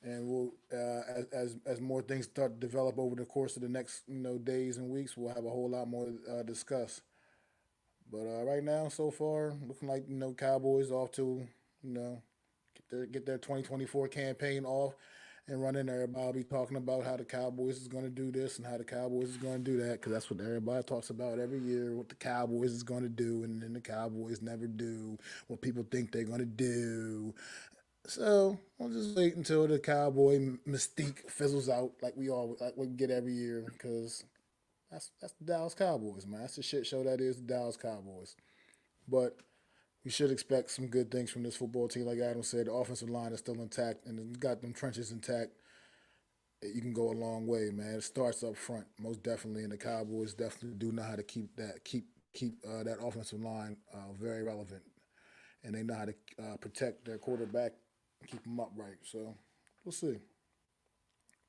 And we'll as more things start to develop over the course of the next days and weeks, we'll have a whole lot more to discuss. But right now, so far, looking like Cowboys off to you know get their 2024 campaign off and running. Everybody will be talking about how the Cowboys is going to do this and how the Cowboys is going to do that because that's what everybody talks about every year. What the Cowboys is going to do, and then the Cowboys never do what people think they're going to do. So I'll just wait until the Cowboy mystique fizzles out like we get every year because that's the Dallas Cowboys, man. That's the shit show that is the Dallas Cowboys. But we should expect some good things from this football team. Like Adam said, the offensive line is still intact and it's got them trenches intact. You can go a long way, man. It starts up front, most definitely, and the Cowboys definitely do know how to keep that offensive line very relevant, and they know how to protect their quarterback, keep them upright. So we'll see.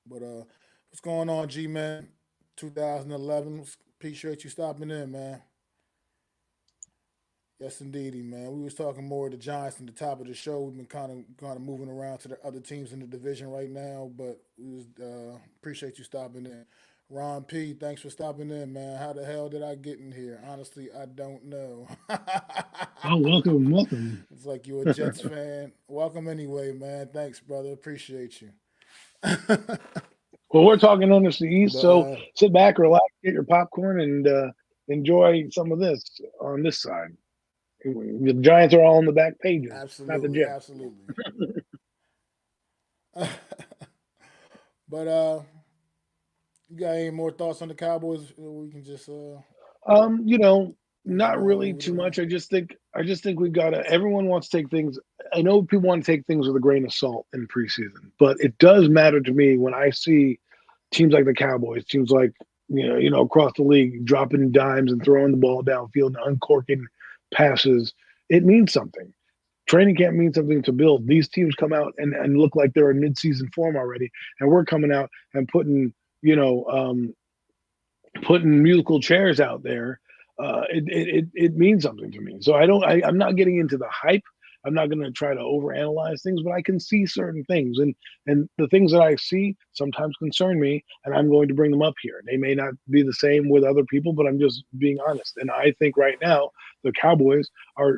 But what's going on, G man? 2011. Appreciate you stopping in, man. Yes, indeedy, man. We was talking more of the Giants at the top of the show. We've been kind of moving around to the other teams in the division right now, but we was appreciate you stopping in. Ron P, thanks for stopping in, man. How the hell did I get in here? Honestly, I don't know. Oh, welcome, welcome. It's like you a Jets fan. Welcome anyway, man. Thanks, brother. Appreciate you. Well, we're talking NFC East, But so sit back, relax, get your popcorn, and enjoy some of this on this side. The Giants are all on the back pages, not the absolutely, Jets. absolutely. But you got any more thoughts on the Cowboys? We can just You know, move not along really over too there. much. I just think we've got to. Everyone wants to take things. I know people want to take things with a grain of salt in preseason, but it does matter to me when I see teams like the Cowboys, teams like across the league dropping dimes and throwing the ball downfield and uncorking passes. It means something. Training camp means something to build. These teams come out and look like they're in midseason form already, and we're coming out and you know um, putting musical chairs out there, it means something to me. So I'm not getting into the hype. I'm not going to try to overanalyze things, but I can see certain things, and the things that I see sometimes concern me, and I'm going to bring them up here. They may not be the same with other people, but I'm just being honest. And I think right now the Cowboys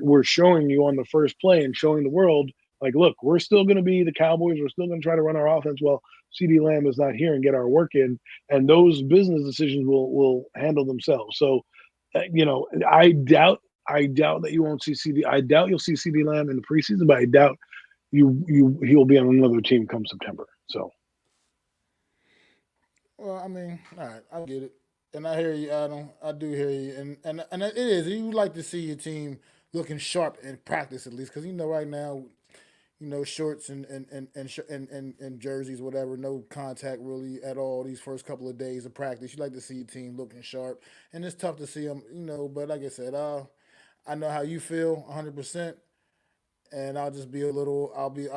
we're showing you on the first play and showing the world like, look, we're still going to be the Cowboys. We're still going to try to run our offense while CD Lamb is not here and get our work in, and those business decisions will handle themselves. So, I doubt that you won't see CD. I doubt you'll see CD Lamb in the preseason, but I doubt he will be on another team come September. So Well, I mean, all right, I get it, and I hear you, Adam. I do hear you, and it is. You like to see your team looking sharp in practice at least, because right now, shorts and jerseys, whatever, no contact really at all. These first couple of days of practice, you like to see your team looking sharp, and it's tough to see them, But like I said, I know how you feel, 100%, and I'll just be a little. I'll be a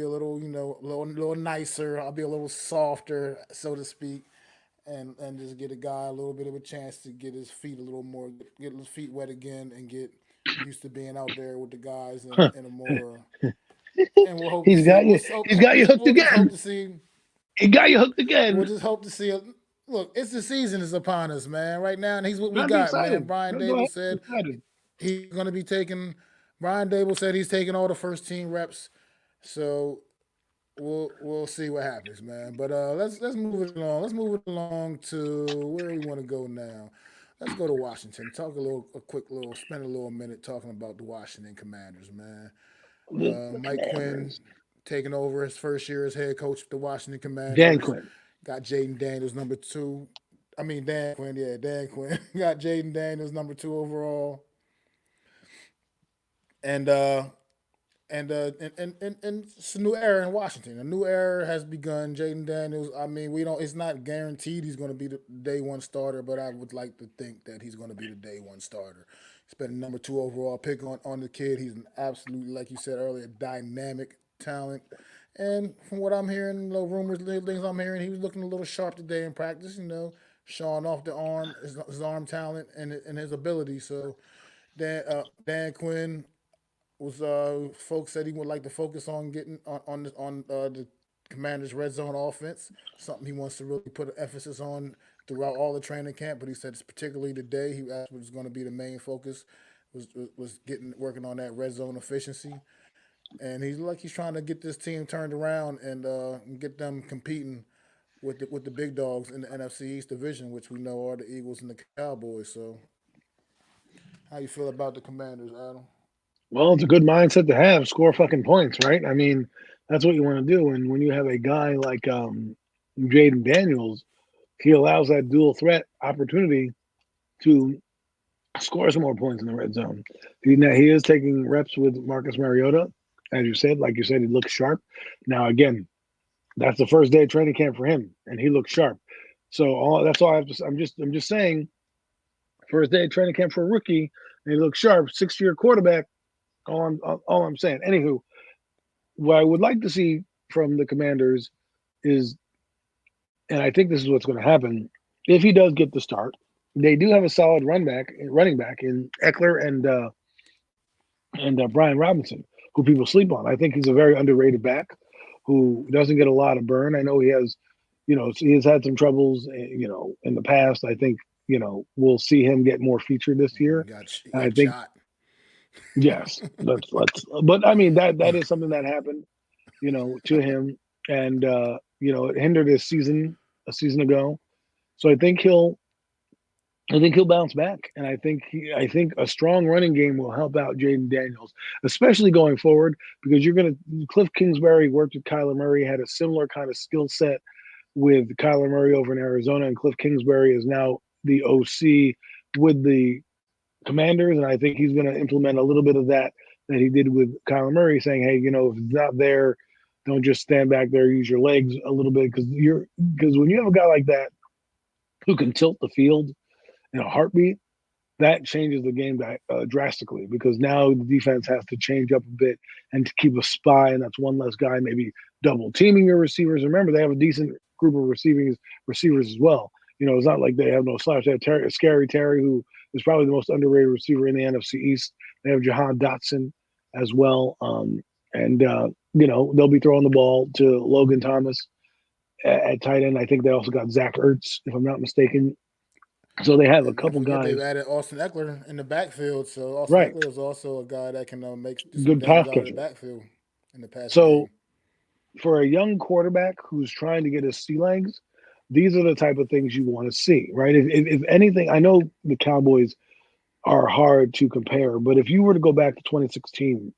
little, a little nicer. I'll be a little softer, so to speak, and just get a guy a little bit of a chance to get his feet a little more, get his feet wet again, and get used to being out there with the guys in a more. And we'll hope to he's see. got We'll you. He's got you hooked we'll just hope again. to see. He got you hooked We'll again. just hope to see. Look, it's the season is upon us, man. Right now, and he's what we Not be got, man. excited. Brian Go Dable ahead. Be said excited. he's going to be taking. Brian Dable said he's taking all the first team reps. So we'll see what happens, man. But let's move it along. Let's move it along to where we want to go now. Let's go to Washington. Talk a quick little, spend a little minute talking about the Washington Commanders, man. The Mike Quinn Commanders. taking over his first year as head coach of the Washington Dan Commanders. Quinn. Got Jaden Daniels number two. I mean Dan Quinn, yeah, Dan Quinn. Got Jaden Daniels number two overall. And and it's a new era in Washington. A new era has begun. Jaden Daniels. I mean, we don't. It's not guaranteed he's going to be the day one starter, but I would like to think that he's going to be the day one starter. He's been a number two overall pick on the kid. He's an absolutely, like you said earlier, dynamic talent. And from what I'm hearing, little rumors, little things I'm hearing, he was looking a little sharp today in practice. Showing off the arm, his arm talent, and his ability. So Dan Quinn was folks said he would like to focus on getting on the Commanders' red zone offense. Something he wants to really put an emphasis on throughout all the training camp. But he said it's particularly today he asked was going to be the main focus was getting working on that red zone efficiency. And he's trying to get this team turned around and get them competing with the big dogs in the NFC East division, which we know are the Eagles and the Cowboys. So, how you feel about the Commanders, Adam? Well, it's a good mindset to have. Score fucking points, right? I mean, that's what you want to do. And when you have a guy like Jaden Daniels, he allows that dual threat opportunity to score some more points in the red zone. He is taking reps with Marcus Mariota, as you said. Like you said, he looks sharp. Now, again, that's the first day of training camp for him, and he looks sharp. So that's all I have to say. I'm just saying, first day of training camp for a rookie, and he looks sharp. 6-year quarterback. All I'm saying. Anywho, what I would like to see from the Commanders is, and I think this is what's going to happen, if he does get the start, they do have a solid running back in Eckler and Brian Robinson, who people sleep on. I think he's a very underrated back who doesn't get a lot of burn. I know he has, he has had some troubles, in the past. I think, we'll see him get more featured this year. He And I got think, shot. yes, but I mean, that is something that happened, to him. And, it hindered his season a season ago. So I think he'll bounce back, and I think a strong running game will help out Jaden Daniels, especially going forward, because Cliff Kingsbury worked with Kyler Murray, had a similar kind of skill set with Kyler Murray over in Arizona, and Cliff Kingsbury is now the OC with the Commanders, and I think he's going to implement a little bit of that he did with Kyler Murray, saying, hey, if it's not there, don't just stand back there, use your legs a little bit, because when you have a guy like that who can tilt the field in a heartbeat, that changes the game drastically, because now the defense has to change up a bit and to keep a spy, and that's one less guy maybe double teaming your receivers. Remember, they have a decent group of receivers as well. It's not like they have no slash. They have Scary Terry, who is probably the most underrated receiver in the NFC East. They have Jahan Dotson as well, and they'll be throwing the ball to Logan Thomas at tight end. I think they also got Zach Ertz, if I'm not mistaken. So they have a And don't couple forget they've guys, added Austin Eckler in the backfield. So Austin right? Eckler is also a guy that can do some Good damage pass out of the catcher. backfield in the passing So game. for a young quarterback who's trying to get his sea legs, these are the type of things you want to see, right? If anything, I know the Cowboys are hard to compare, but if you were to go back to 2016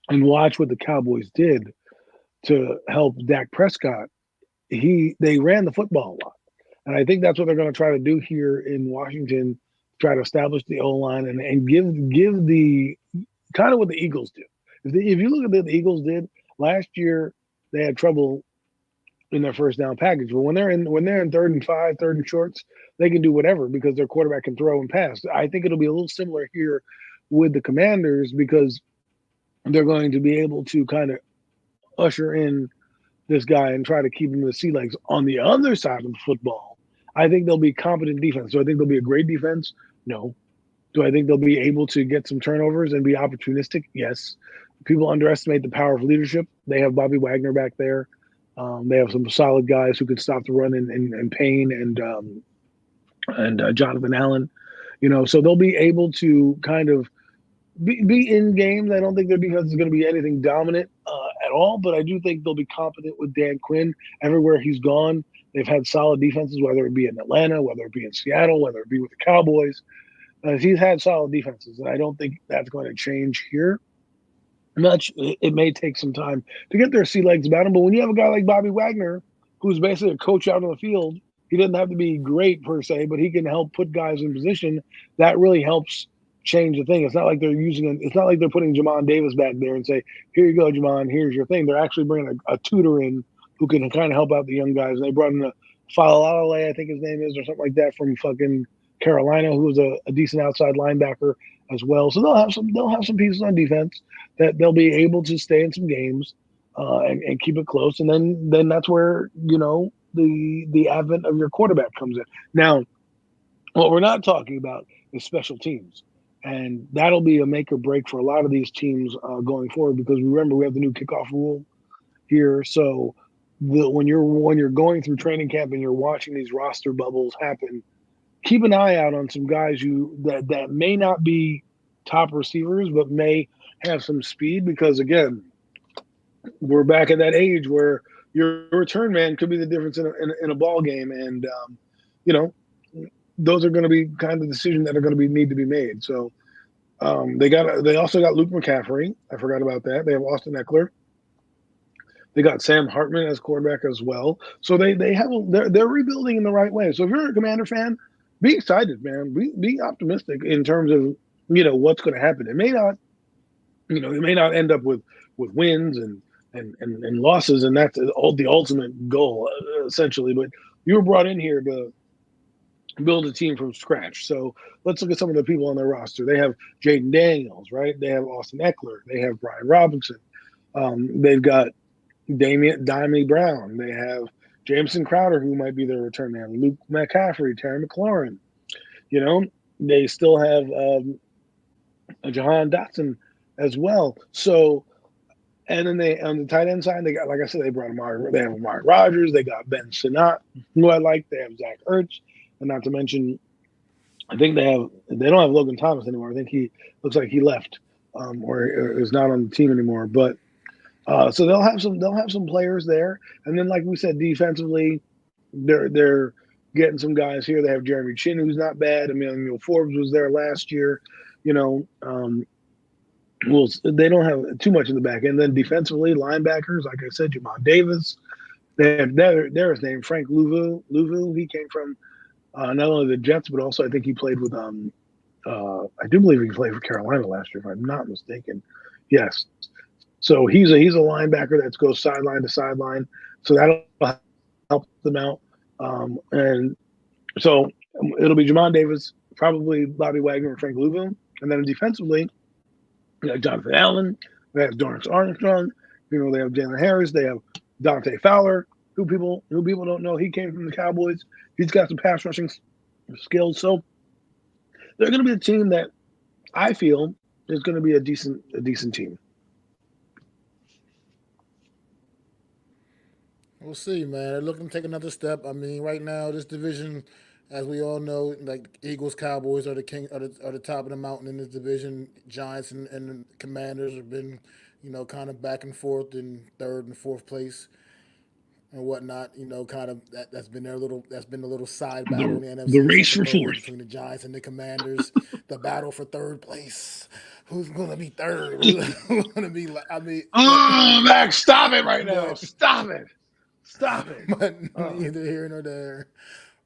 and watch what the Cowboys did to help Dak Prescott, they ran the football a lot. And I think that's what they're going to try to do here in Washington, try to establish the O line and give the kind of what the Eagles do. If you look at what the Eagles did last year, they had trouble in their first down package. But when they're in 3rd and 5, 3rd and shorts, they can do whatever because their quarterback can throw and pass. I think it'll be a little similar here with the Commanders, because they're going to be able to kind of usher in this guy and try to keep him with sea legs. On the other side of the football, I think they'll be competent defense. So I think they'll be a great defense? No. Do I think they'll be able to get some turnovers and be opportunistic? Yes. People underestimate the power of leadership. They have Bobby Wagner back there. They have some solid guys who can stop the run in Payne and Jonathan Allen. So they'll be able to kind of be in games. I don't think their defense is going to be anything dominant at all, but I do think they'll be competent with Dan Quinn. Everywhere he's gone, they've had solid defenses, whether it be in Atlanta, whether it be in Seattle, whether it be with the Cowboys. He's had solid defenses, and I don't think that's going to change here much. It may take some time to get their sea legs about him, but when you have a guy like Bobby Wagner, who's basically a coach out on the field, he doesn't have to be great per se, but he can help put guys in position. That really helps change the thing. It's not like it's not like they're putting Jamon Davis back there and say, here you go, Jamon, here's your thing. They're actually bringing a tutor in who can kind of help out the young guys. And they brought in a Falalale, I think his name is, or something like that, from fucking Carolina, who was a decent outside linebacker as well. So they'll have some pieces on defense that they'll be able to stay in some games and keep it close. And then that's where the advent of your quarterback comes in. Now, what we're not talking about is special teams. and that'll be a make or break for a lot of these teams going forward. Because remember, we have the new kickoff rule here, so when you're going through training camp and you're watching these roster bubbles happen, keep an eye out on some guys that may not be top receivers, but may have some speed. Because again, we're back at that age where your return man could be the difference in a ball game, and you know those are going to be kind of decisions that are going to be need to be made. So they also got Luke McCaffrey. I forgot about that. They have Austin Eckler. They got Sam Hartman as quarterback as well. So they're rebuilding in the right way. So if you're a Commander fan, be excited, man. Be optimistic in terms of what's going to happen. It may not end up with wins and losses, and that's the ultimate goal essentially. But you were brought in here to build a team from scratch. So let's look at some of the people on their roster. They have Jaden Daniels, right? They have Austin Eckler. They have Brian Robinson. They've got Dimey Brown. They have Jameson Crowder, who might be their return man. Luke McCaffrey, Terry McLaurin. You know, they still have Jahan Dotson as well. So, and then they on the tight end side, they got, like I said, they brought Amari. They have Amari Rogers. They got Ben Sinnott, who I like. They have Zach Ertz, and not to mention, I think they don't have Logan Thomas anymore. I think he looks like he left or is not on the team anymore. But so they'll have some players there, and then like we said, defensively, they're getting some guys here. They have Jeremy Chin, who's not bad. Emmanuel Forbes was there last year. You know, they don't have too much in the back end. Then defensively, linebackers, like I said, Jamal Davis. They have there's name Frank Louvu. He came from not only the Jets, but also I think he played with I do believe he played for Carolina last year, if I'm not mistaken. Yes. So he's a linebacker that goes sideline to sideline. So that'll help them out. And so it'll be Jamon Davis, probably Bobby Wagner and Frank Louvu. And then defensively, Jonathan Allen, they have Dorrance Armstrong, they have Jalen Harris, they have Dante Fowler, who people don't know. He came from the Cowboys. He's got some pass rushing skills. So they're going to be a team that I feel is going to be a decent team. We'll see, man. They're looking to take another step. I mean, right now, this division, as we all know, like Eagles, Cowboys are the top of the mountain in this division. Giants and the Commanders have been, kind of back and forth in third and fourth place and whatnot. Kind of that's been a little side battle The in the the NFC, I race for suppose, fourth. between the Giants and the Commanders. The battle for third place. Who's gonna be third? Who's gonna be? I mean, Oh, Max, stop it right now! but Stop it! Stop it! but Uh, neither here nor there.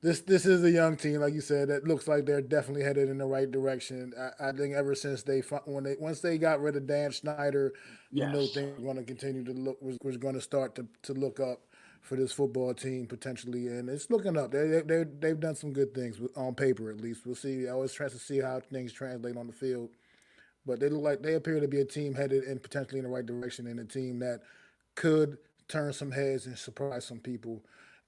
This is a young team, like you said, that looks like they're definitely headed in the right direction. I think ever since once they got rid of Dan Snyder, yes. things were going to continue to was going to start to look up for this football team potentially, and it's looking up. They've done some good things on paper, at least. We'll see. I always try to see how things translate on the field, but they appear to be a team headed in potentially in the right direction, and a team that could turn some heads and surprise some people.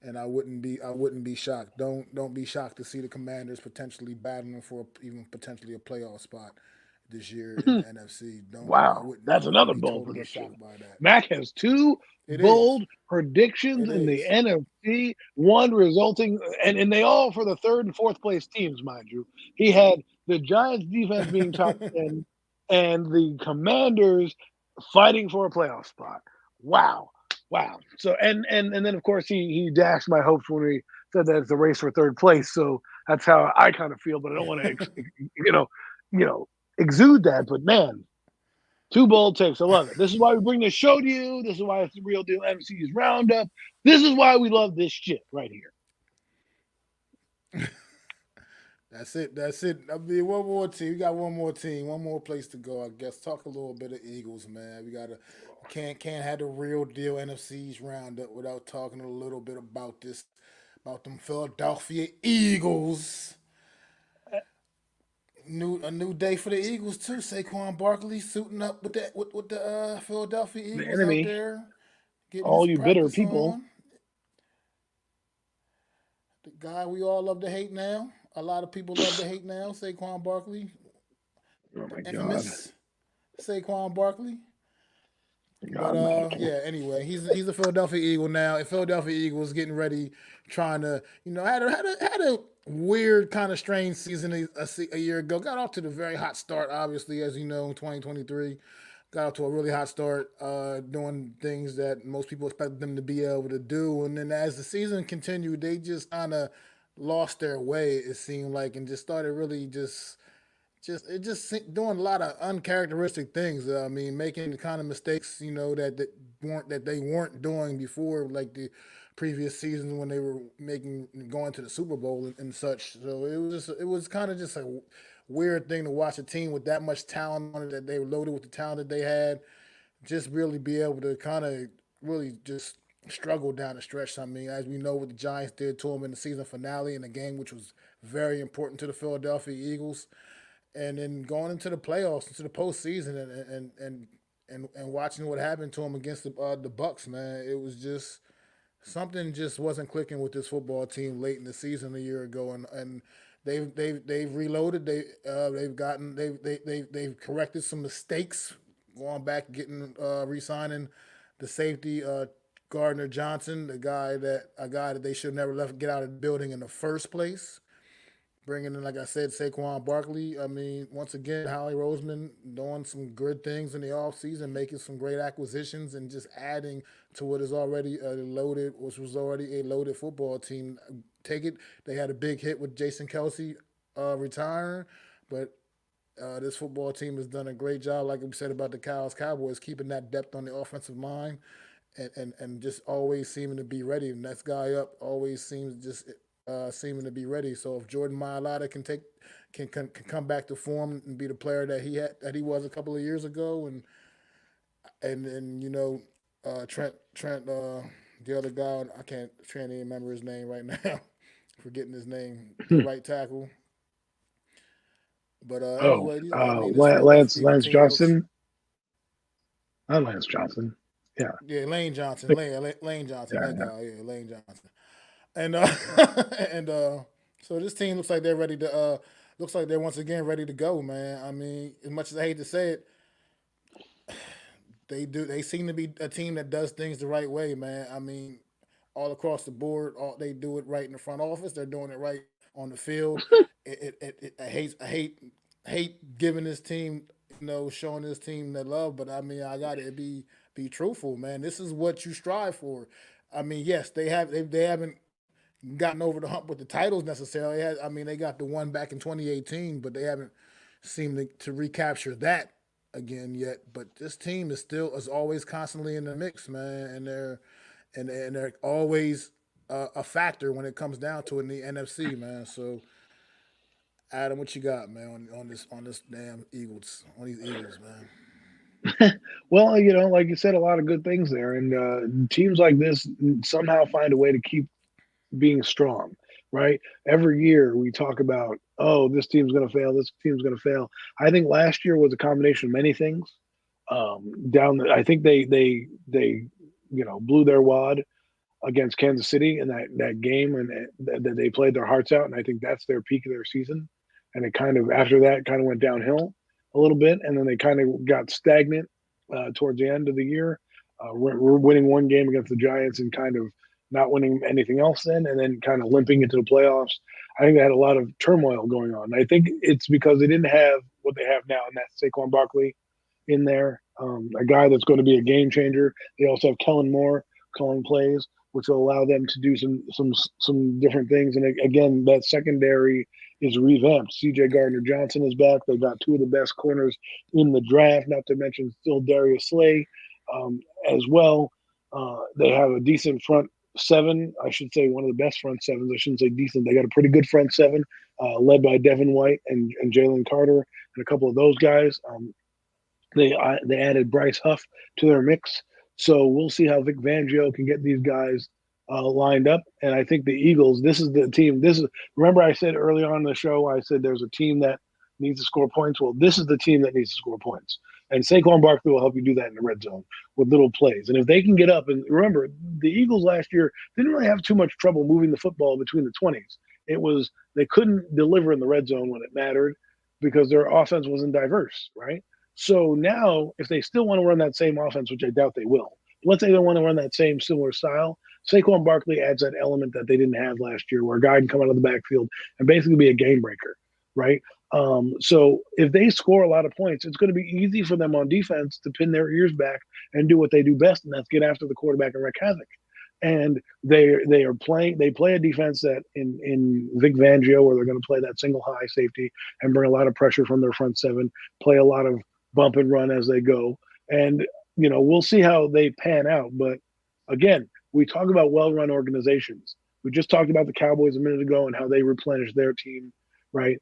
And I wouldn't be shocked. Don't be shocked to see the Commanders potentially battling for even potentially a playoff spot this year in the NFC. Don't I Wow, wouldn't that's I wouldn't another be bold totally prediction. shocked by that. Mac has two It is. bold predictions It in the is. NFC, one resulting, and they all for the third and fourth place teams, mind you. He had the Giants defense being top 10 and the Commanders fighting for a playoff spot. Wow. Wow. So and then of course he dashed my hopes when he said that it's a race for third place. So that's how I kind of feel, but I don't want to you know, you know, exude that, but man, two bold takes. I love it. This is why we bring this show to you. This is why it's the Real Deal MC's Roundup. This is why we love this shit right here. That's it. That's it. I mean, one more team. We got one more team. One more place to go. I guess talk a little bit of Eagles, man. We can't have the Real Deal NFC's Roundup without talking a little bit about them Philadelphia Eagles. A new day for the Eagles too. Saquon Barkley suiting up with the Philadelphia The Eagles out enemy, there, getting all his you bitter practice people. on. The guy we all love to hate now. A lot of people love to hate now. Saquon Barkley. Oh the my God. infamous Saquon Barkley. But God no. yeah. Anyway, he's a Philadelphia Eagle now. And Philadelphia Eagles getting ready, trying to had a weird kind of strange season a year ago. Got off to the very hot start, obviously, as you know, in 2023. Got off to a really hot start, doing things that most people expect them to be able to do. And then as the season continued, they just kind of lost their way. It seemed like, and just started really just doing a lot of uncharacteristic things. I mean, making the kind of mistakes that they weren't doing before, like the previous seasons when they were making going to the Super Bowl and such. So it was kind of just a weird thing to watch a team with that much talent on it, that they were loaded with the talent that they had, just really be able to kind of really just struggle down the stretch. I mean, as we know what the Giants did to them in the season finale in a game which was very important to the Philadelphia Eagles, and then going into the playoffs, into the postseason, and watching what happened to him against the Bucks, man, it was just something just wasn't clicking with this football team late in the season a year ago, and they've reloaded, they've corrected some mistakes, going back getting re-signing the safety Gardner Johnson, a guy that they should never left get out of the building in the first place. Bringing in, like I said, Saquon Barkley. I mean, once again, Howie Roseman doing some good things in the offseason, making some great acquisitions, and just adding to what is already which was already a loaded football team. Take it, they had a big hit with Jason Kelsey retiring, but this football team has done a great job, like we said about the Cowboys, keeping that depth on the offensive line, and just always seeming to be ready. The next guy up always seems just seeming to be ready. So if Jordan Mailata can come back to form and be the player that he was a couple of years ago, and Trent the other guy, I can't trying to remember his name right now, forgetting his name, the right tackle. But Oh, anyway, I mean, this Philadelphia Eagle Lance team looks. Johnson. Not Lance Johnson. Yeah. Yeah, Lane Johnson, Think- Lane Johnson, Yeah. that Yeah. guy, yeah, Lane Johnson, and and so this team looks like they're once again ready to go, man. I mean, as much as I hate to say it, they seem to be a team that does things the right way, man. I mean, all across the board, they do it right in the front office. They're doing it right on the field. I hate giving this team, showing this team the love, but I mean, I got to be truthful, man. This is what you strive for. I mean, yes, they haven't gotten over the hump with the titles necessarily. I mean, they got the one back in 2018, but they haven't seemed to recapture that again yet. But this team is always constantly in the mix, man, and they're always a factor when it comes down to it in the NFC, man. So, Adam, what you got, man, on this damn Eagles, on these Eagles, man? Well, like you said, a lot of good things there, and teams like this somehow find a way to keep being strong, right? Every year we talk about, oh, this team's going to fail, this team's going to fail. I think last year was a combination of many things. I think they blew their wad against Kansas City in that game, and that they played their hearts out, and I think that's their peak of their season. And it kind of after that kind of went downhill a little bit, and then they kind of got stagnant towards the end of the year. We're winning one game against the Giants and kind of not winning anything else then, and then kind of limping into the playoffs. I think they had a lot of turmoil going on. I think it's because they didn't have what they have now, and that's Saquon Barkley in there, a guy that's going to be a game changer. They also have Kellen Moore calling plays, which will allow them to do some different things. And again, that secondary is revamped. C.J. Gardner Johnson is back. They got two of the best corners in the draft, not to mention still Darius Slay as well. They have a decent front seven. I should say one of the best front sevens. I shouldn't say decent. They got a pretty good front seven, led by Devin White and Jalen Carter and a couple of those guys. They added Bryce Huff to their mix, so we'll see how Vic Fangio can get these guys lined up. And I think the Eagles. This is the team. Remember I said early on in the show. I said there's a team that needs to score points. Well, this is the team that needs to score points. And Saquon Barkley will help you do that in the red zone with little plays. And if they can get up, and remember, the Eagles last year didn't really have too much trouble moving the football between the 20s. It was they couldn't deliver in the red zone when it mattered. because their offense wasn't diverse, right? So now, if they still want to run that same offense, which I doubt they will, let's say they want to run that same similar style, Saquon Barkley adds that element that they didn't have last year, where a guy can come out of the backfield and basically be a game breaker, right? So if they score a lot of points, it's going to be easy for them on defense to pin their ears back and do what they do best, and that's get after the quarterback and wreak havoc. And they play a defense that in Vic Fangio, where they're going to play that single high safety and bring a lot of pressure from their front seven, play a lot of bump and run as they go, and we'll see how they pan out. But again, we talk about well-run organizations. We just talked about the Cowboys a minute ago and how they replenished their team, right?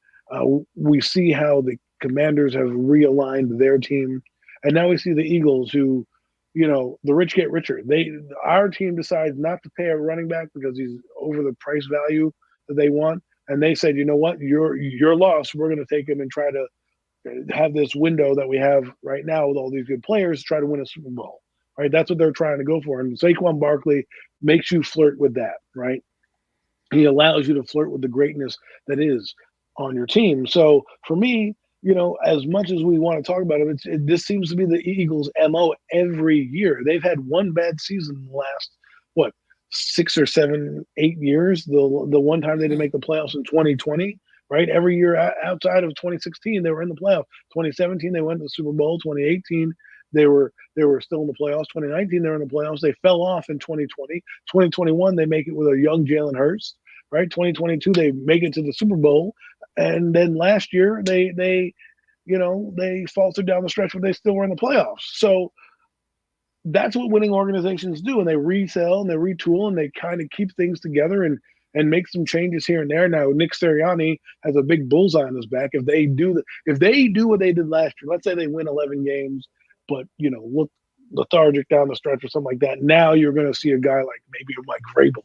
We see how the Commanders have realigned their team, and now we see the Eagles, who, the rich get richer. Our team decides not to pay a running back because he's over the price value that they want, and they said, you know what, you're lost. We're going to take him and try to have this window that we have right now with all these good players to try to win a Super Bowl, right? That's what they're trying to go for. And Saquon Barkley makes you flirt with that, right? He allows you to flirt with the greatness that is on your team. So for me, as much as we want to talk about it, this seems to be the Eagles' MO every year. They've had one bad season in the last, what, 6 or 7, 8 years. The one time they didn't make the playoffs in 2020, right? Every year outside of 2016, they were in the playoff. 2017, they went to the Super Bowl. 2018, they were still in the playoffs. 2019, they were in the playoffs. They fell off in 2020. 2021, they make it with a young Jalen Hurts, right? 2022, they make it to the Super Bowl. And then last year, they faltered down the stretch, but they still were in the playoffs. So that's what winning organizations do, and they resell and they retool and they kind of keep things together and make some changes here and there. Now Nick Sirianni has a big bullseye on his back. If they do what they did last year, let's say they win 11 games, but look lethargic down the stretch or something like that. Now you're going to see a guy like maybe a Mike Vrabel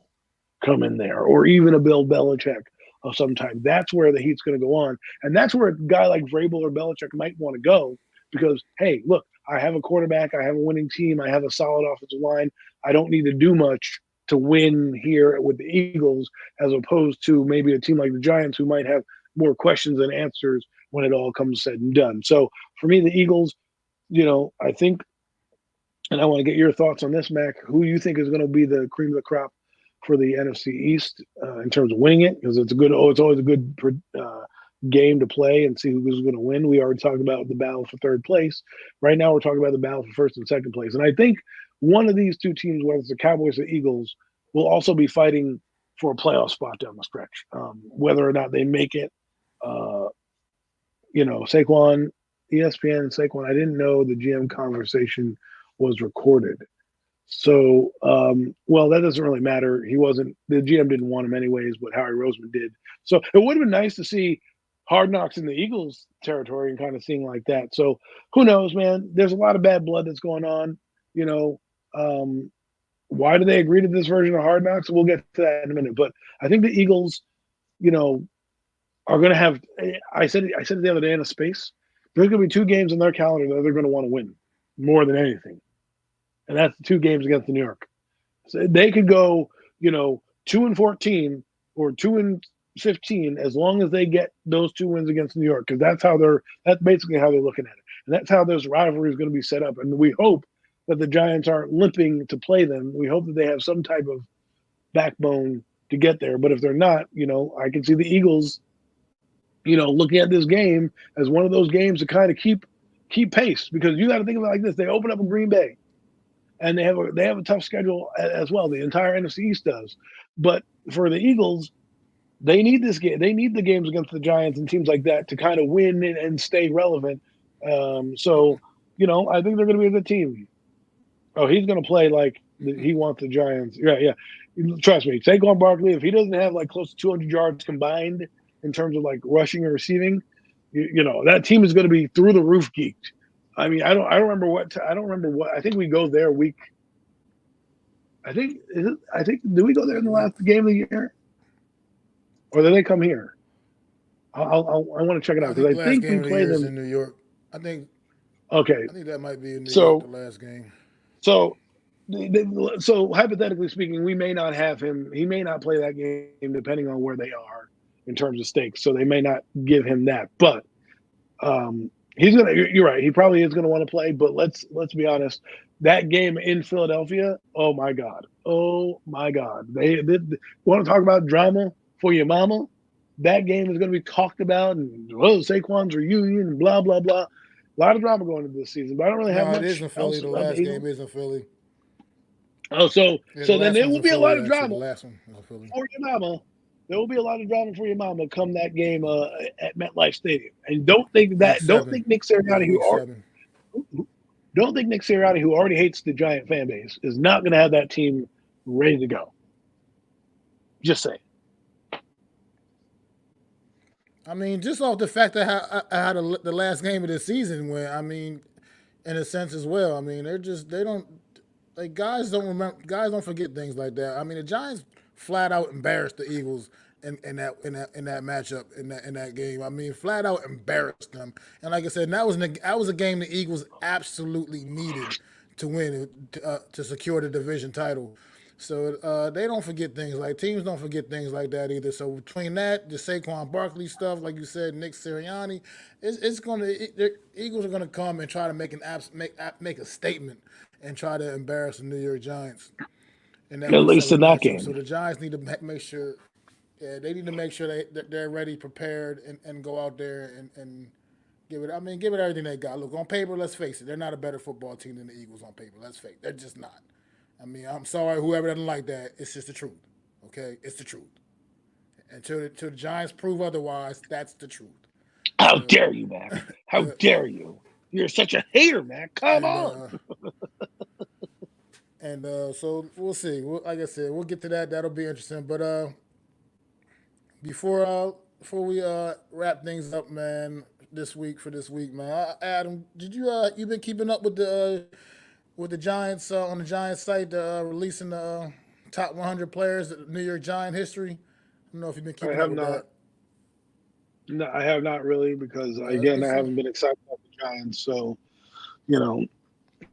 come in there, or even a Bill Belichick of some type. That's where the heat's going to go on, and that's where a guy like Vrabel or Belichick might want to go because, hey, look, I have a quarterback, I have a winning team, I have a solid offensive line. I don't need to do much to win here with the Eagles, as opposed to maybe a team like the Giants, who might have more questions than answers when it all comes said and done. So for me, the Eagles, I think, and I want to get your thoughts on this, Mac, who you think is going to be the cream of the crop for the NFC East in terms of winning it, because it's always a good game to play and see who's going to win. We already talked about the battle for third place. Right now, we're talking about the battle for first and second place. And I think one of these two teams, whether it's the Cowboys or the Eagles, will also be fighting for a playoff spot down the stretch. Whether or not they make it, Saquon, ESPN and Saquon, I didn't know the GM conversation was recorded. So, that doesn't really matter. The GM didn't want him anyways, but Howie Roseman did. So it would have been nice to see Hard Knocks in the Eagles territory and kind of seeing like that. So who knows, man? There's a lot of bad blood that's going on. Why do they agree to this version of Hard Knocks? We'll get to that in a minute. But I think the Eagles, are going to have, I said it the other day in a space, there's going to be 2 games in their calendar that they're going to want to win more than anything. And that's the 2 games against the New York. So they could go, 2-14 or 2-15 as long as they get those 2 wins against New York, because that's basically how they're looking at it. And that's how this rivalry is going to be set up. And we hope that the Giants aren't limping to play them. We hope that they have some type of backbone to get there. But if they're not, I can see the Eagles, looking at this game as one of those games to kind of keep pace, because you got to think of it like this. They open up in Green Bay, and they have a tough schedule as well. The entire NFC East does. But for the Eagles, they need this game. They need the games against the Giants and teams like that to kind of win and stay relevant. So I think they're going to be a good team. Oh, he's going to play like he wants the Giants. Yeah. Trust me, Saquon Barkley, if he doesn't have like close to 200 yards combined in terms of like rushing or receiving, that team is going to be through the roof geeked. I mean, I don't remember what. I think we go there week. I think do we go there in the last game of the year, or do they come here? I want to check it out because I think we play them in New York. Okay. Okay, I think that might be in New York, the last game. So hypothetically speaking, we may not have him. He may not play that game depending on where they are in terms of stakes. So they may not give him that. But He's gonna. You're right. He probably is gonna want to play, but let's be honest. That game in Philadelphia. Oh my God. Oh my God. They want to talk about drama for your mama. That game is going to be talked about, and Saquon's reunion, and blah blah blah. A lot of drama going into this season, but I don't really have No, it is much in Philly. else The about the last game Eagles. is in Philly. Oh, so Yeah, the so then last there one's will in be a lot Philly. of Actually, the drama last one is in Philly. for your mama. There will be a lot of drama for your mama come that game at MetLife Stadium. And don't think Week that. Don't 7. think Nick Yeah, Sirianni, week 7. don't think Nick Sirianni, who already hates the Giant fan base, is not going to have that team ready to go. Just saying. I mean, just off the fact that how the last game of the season went. I mean, in a sense as well. I mean, they don't like guys don't remember guys don't forget things like that. I mean, the Giants flat out embarrassed the Eagles in that matchup in that game. I mean, flat out embarrassed them. And like I said, that was a game the Eagles absolutely needed to win to secure the division title. So they don't forget things like teams don't forget things like that either. So between that, the Saquon Barkley stuff, like you said, Nick Sirianni, it's going to the Eagles are going to come and try to make a statement and try to embarrass the New York Giants in that At Week least 7 in that matchup. So game. the Giants need to make sure, yeah, they need to make sure that they're ready, prepared, and go out there and give it. I mean, give it everything they got. Look, on paper, let's face it, they're not a better football team than the Eagles on paper. Let's face it, they're just not. I mean, I'm sorry, whoever doesn't like that. It's just the truth. Okay, it's the truth. Until the Giants prove otherwise, that's the truth. How So, dare you, Mac? How dare you? You're such a hater, Mac. Come and on. so we'll see. Like I said, we'll get to that. That'll be interesting. But before we wrap things up, man, this week, man. Adam, did you been keeping up with the Giants on the Giants site releasing the top 100 players of New York Giant history? I don't know if you've been I keeping up have with not. that. No, I have not really because Let again, me I see. haven't been excited about the Giants. So you know,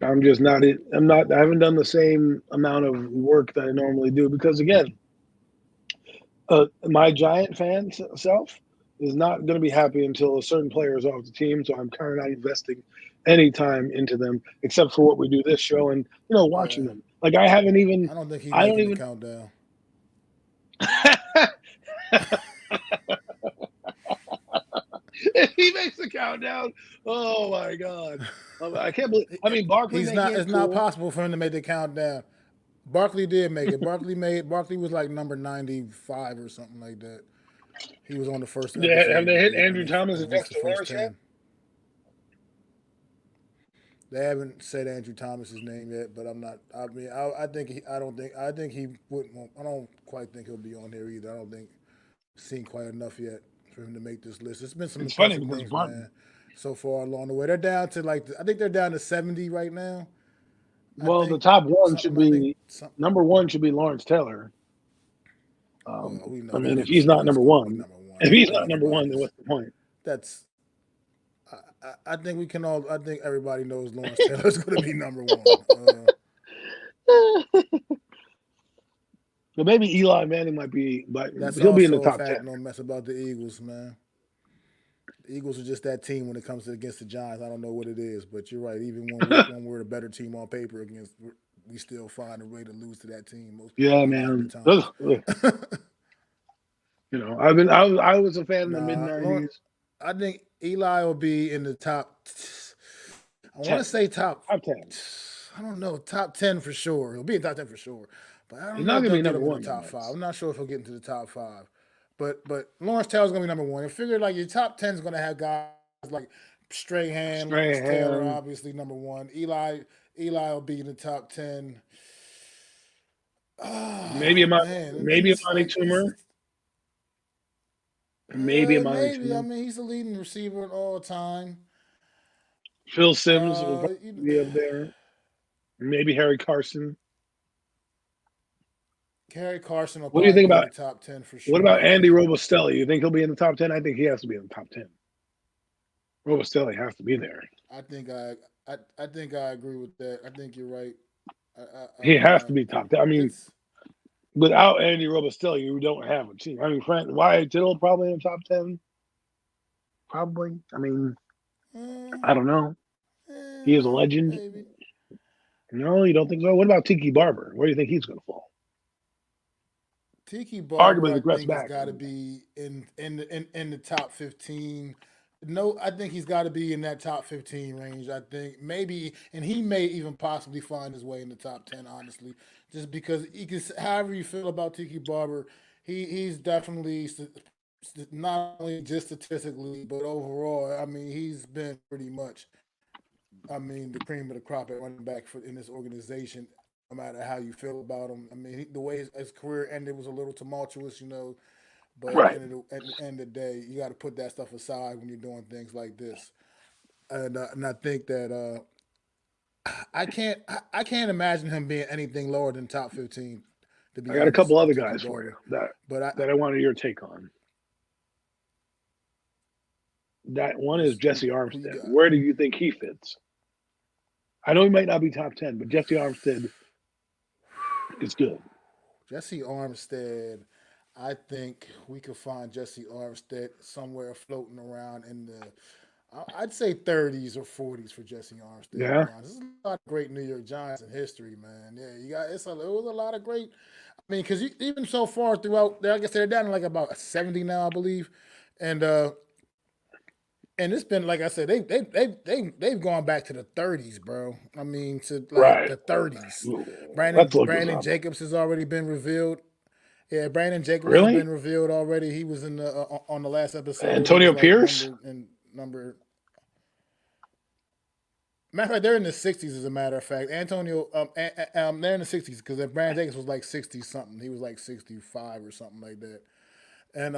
I'm just not. I'm not. I haven't done the same amount of work that I normally do because again, my Giant fan self is not going to be happy until a certain player is off the team. So I'm kind of not investing any time into them except for what we do this show and watching Yeah, them. Like I haven't even. I don't think he's I don't making the even. countdown. If he makes the countdown, oh my god, I can't believe. I mean, Barkley He's making not. it It's not cool. possible for him to make the countdown. Barkley did make it. Barkley was like number 95 or something like that. He was on the first Have episode they when hit Andrew they Thomas and released the Dexter first Lawrence yet? 10. They haven't said Andrew Thomas's name yet, but I'm not. I mean, I think he. I don't think. I think he wouldn't. I don't quite think he'll be on here either. I don't think seen quite enough yet for him to make this list. It's been some It's funny impressive because names, man, so far along the way. They're down to I think they're down to 70 right now. I well, the think top one should something. I think be something. number one should be Lawrence Taylor. Well, we I know mean, that if he's not he's number going to be one, number one. if he's I think not number one, then everybody's. what's the point? That's. I think we can all. I think everybody knows Lawrence Taylor's going to be number one. But maybe Eli Manning might be, but That's he'll be in the also a top 10. fact. Don't mess about the Eagles, man. The Eagles are just that team when it comes to against the Giants. I don't know what it is, but you're right. Even when we're a better team on paper against, we still find a way to lose to that team Yeah, a lot of the man. times. I was a fan in the mid Nah, Lawrence, '90s. I think Eli will be in the top. I want to 10, say top. top 10. I don't know, top 10 for sure. He'll be in top 10 for sure, but I He's don't not know if gonna they'll be get number him in the one though, top five. Max. I'm not sure if he'll get into the top five, but Lawrence Taylor's gonna be number one. I figure like your top 10 is gonna have guys like Strahan, Lawrence Taylor, Strahan, obviously number one. Eli will be in the top 10. maybe Oh Amani, man, and maybe it's Amani like it's Toomer, maybe Amani maybe. I Toomer. mean, he's the leading receiver in all time. Phil Simms will Uh, probably you, be up there. Maybe Harry Carson. Gary Carson will What do you probably think be in about the top 10 for what sure. about Andy Robustelli? You think he'll be in the top 10? I think he has to be in the top 10. Robustelli has to be there. I think I think I agree with that. I think you're right. He has to be top 10. I mean, It's without Andy Robustelli, you don't have a team. I mean, Wyatt Tittle probably in the top 10. Probably. I mean, Uh, I don't know. He is a legend. maybe. No, you don't think so? What about Tiki Barber? Where do you think he's going to fall? Tiki Barber, Arguably I the best think, has back. got to be in the top 15. No, I think he's got to be in that top 15 range. I think maybe, and he may even possibly find his way in the top 10. Honestly, just because he can, however you feel about Tiki Barber, he's definitely not only just statistically but overall. I mean, he's been pretty much. I mean, the cream of the crop at running back for in this organization. No matter how you feel about him, I mean, the way his career ended was a little tumultuous, you know. But Right. at the end of the day, you got to put that stuff aside when you're doing things like this. And I think that I can't imagine him being anything lower than top 15. To I be got a honest, couple with other Tiki guys for you Barber, that but that I wanted your take on. That one is Jesse who you Armstead. got? Where do you think he fits? I know he might not be top 10, but Jesse Armstead is good. Jesse Armstead. I think we could find Jesse Armstead somewhere floating around in the I'd say 30s or 40s for Jesse Armstead. To Yeah. be honest, there's a lot of great New York Giants in history, man. Yeah, you got it was a lot of great. I mean, because even so far throughout, I guess they're down to like about 70 now, I believe, and it's been like I said, they've gone back to the 30s, bro. I mean, to like Right. the 30s. Let's look this Brandon up. Jacobs has already been revealed. Yeah, Brandon Jacobs has Really? been revealed already. He was in the on the last episode. He was Antonio like Pierce? number. Matter of fact, they're in the 60s. As a matter of fact, Antonio, they're in the 60s because Brandon Jacobs was like 60 something. He was like 65 or something like that. And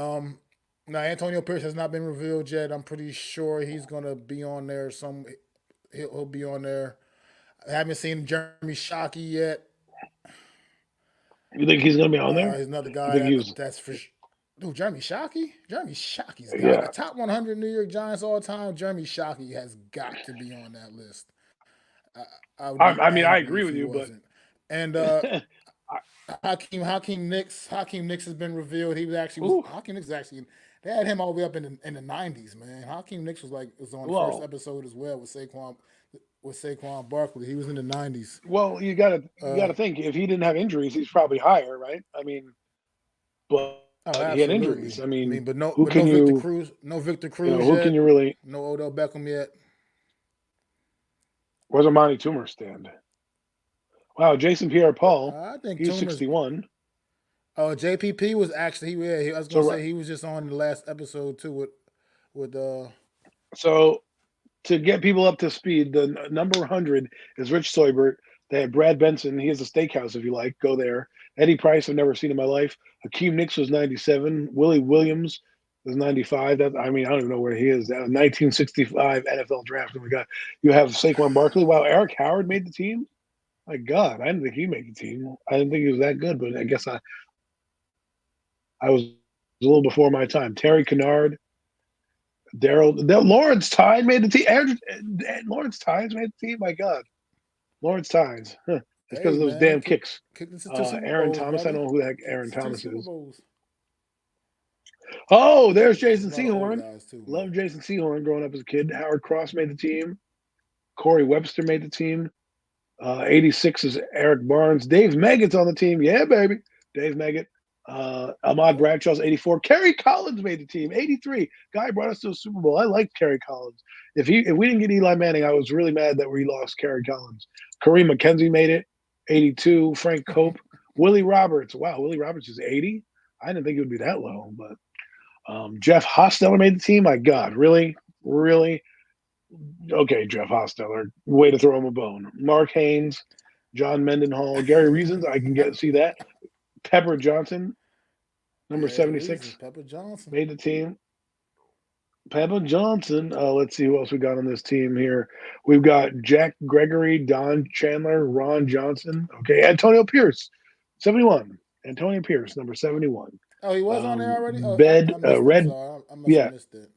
now Antonio Pierce has not been revealed yet. I'm pretty sure he's gonna be on there. He'll be on there. I haven't seen Jeremy Shockey yet. You think he's going to be on there? He's another You guy think he was? that's for. Dude, Jeremy Shockey? Jeremy Shockey's got Yeah. the top 100 New York Giants all time. Jeremy Shockey has got to be on that list. I, I would be I mean, I angry agree if with he you, but wasn't. And Hakeem Nicks has been revealed. He was actually was ooh, Hakeem Nicks is actually they had him all the way up in the 90s, man. Hakeem Nicks was on the first well, episode as well with Saquon Barkley. He was in the 90s. well, you got to think if he didn't have injuries, he's probably higher, right? I mean, but he had Oh, injuries. I mean, absolutely. I mean, who can but no you, Victor Cruz, no Victor Cruz who can yet, you really? no Odell Beckham yet. Where's Amani Toomer stand? Wow, Jason Pierre-Paul, I think he's Toomer's. 61. Oh, JPP was actually I was gonna So, say he was just on the last episode too with so to get people up to speed, the number 100 is Rich Seubert. They have Brad Benson. He has a steakhouse if you like. Go there. Eddie Price, I've never seen in my life. Hakeem Nicks was 97. Willie Williams was 95. That I mean, I don't even know where he is. 1965 NFL draft. Oh my God. You have Saquon Barkley. Wow, Eric Howard made the team. My God, I didn't think he made the team. I didn't think he was that good, but I guess I was a little before my time. Terry Kennard, Lawrence Tynes made the team. Lawrence Tynes made the team. My God, Lawrence Tynes. Huh. It's because hey of those man, damn kicks. kicked us to two Super Aaron Bowls, Thomas. I brother. don't know who the heck Kicked Aaron us to two Thomas Super is. Bowls. Oh, there's There's a Jason lot of old Sehorn. guys too, man. Love Jason Sehorn growing up as a kid. Howard Cross made the team. Corey Webster made the team. 86 is Eric Barnes. Dave Meggett's on the team. Yeah, baby. Dave Meggett. Ahmad Yep. Bradshaw's 84. Kerry Collins made the team. 83. Guy brought us to a Super Bowl. I like Kerry Collins. If we didn't get Eli Manning, I was really mad that we lost Kerry Collins. Kareem McKenzie made it. 82. Frank Cope. Willie Roberts. Wow, Willie Roberts is 80. I didn't think it would be that low, but Jeff Hosteller made the team. My God, really, really. Okay, Jeff Hosteller, way to throw him a bone. Mark Haynes, John Mendenhall, Gary Reasons, I can get see that. Pepper Johnson, number Gary Reasons, 76, Pepper Johnson. made the team. Pepper Johnson. Let's see who else we got on this team here. We've got Jack Gregory, Don Chandler, Ron Johnson. Okay, Antonio Pierce, 71. Antonio Pierce, number 71. Oh, he was on there already. Oh, Bed I missed. I'm Red, sorry. I must have yeah, missed it.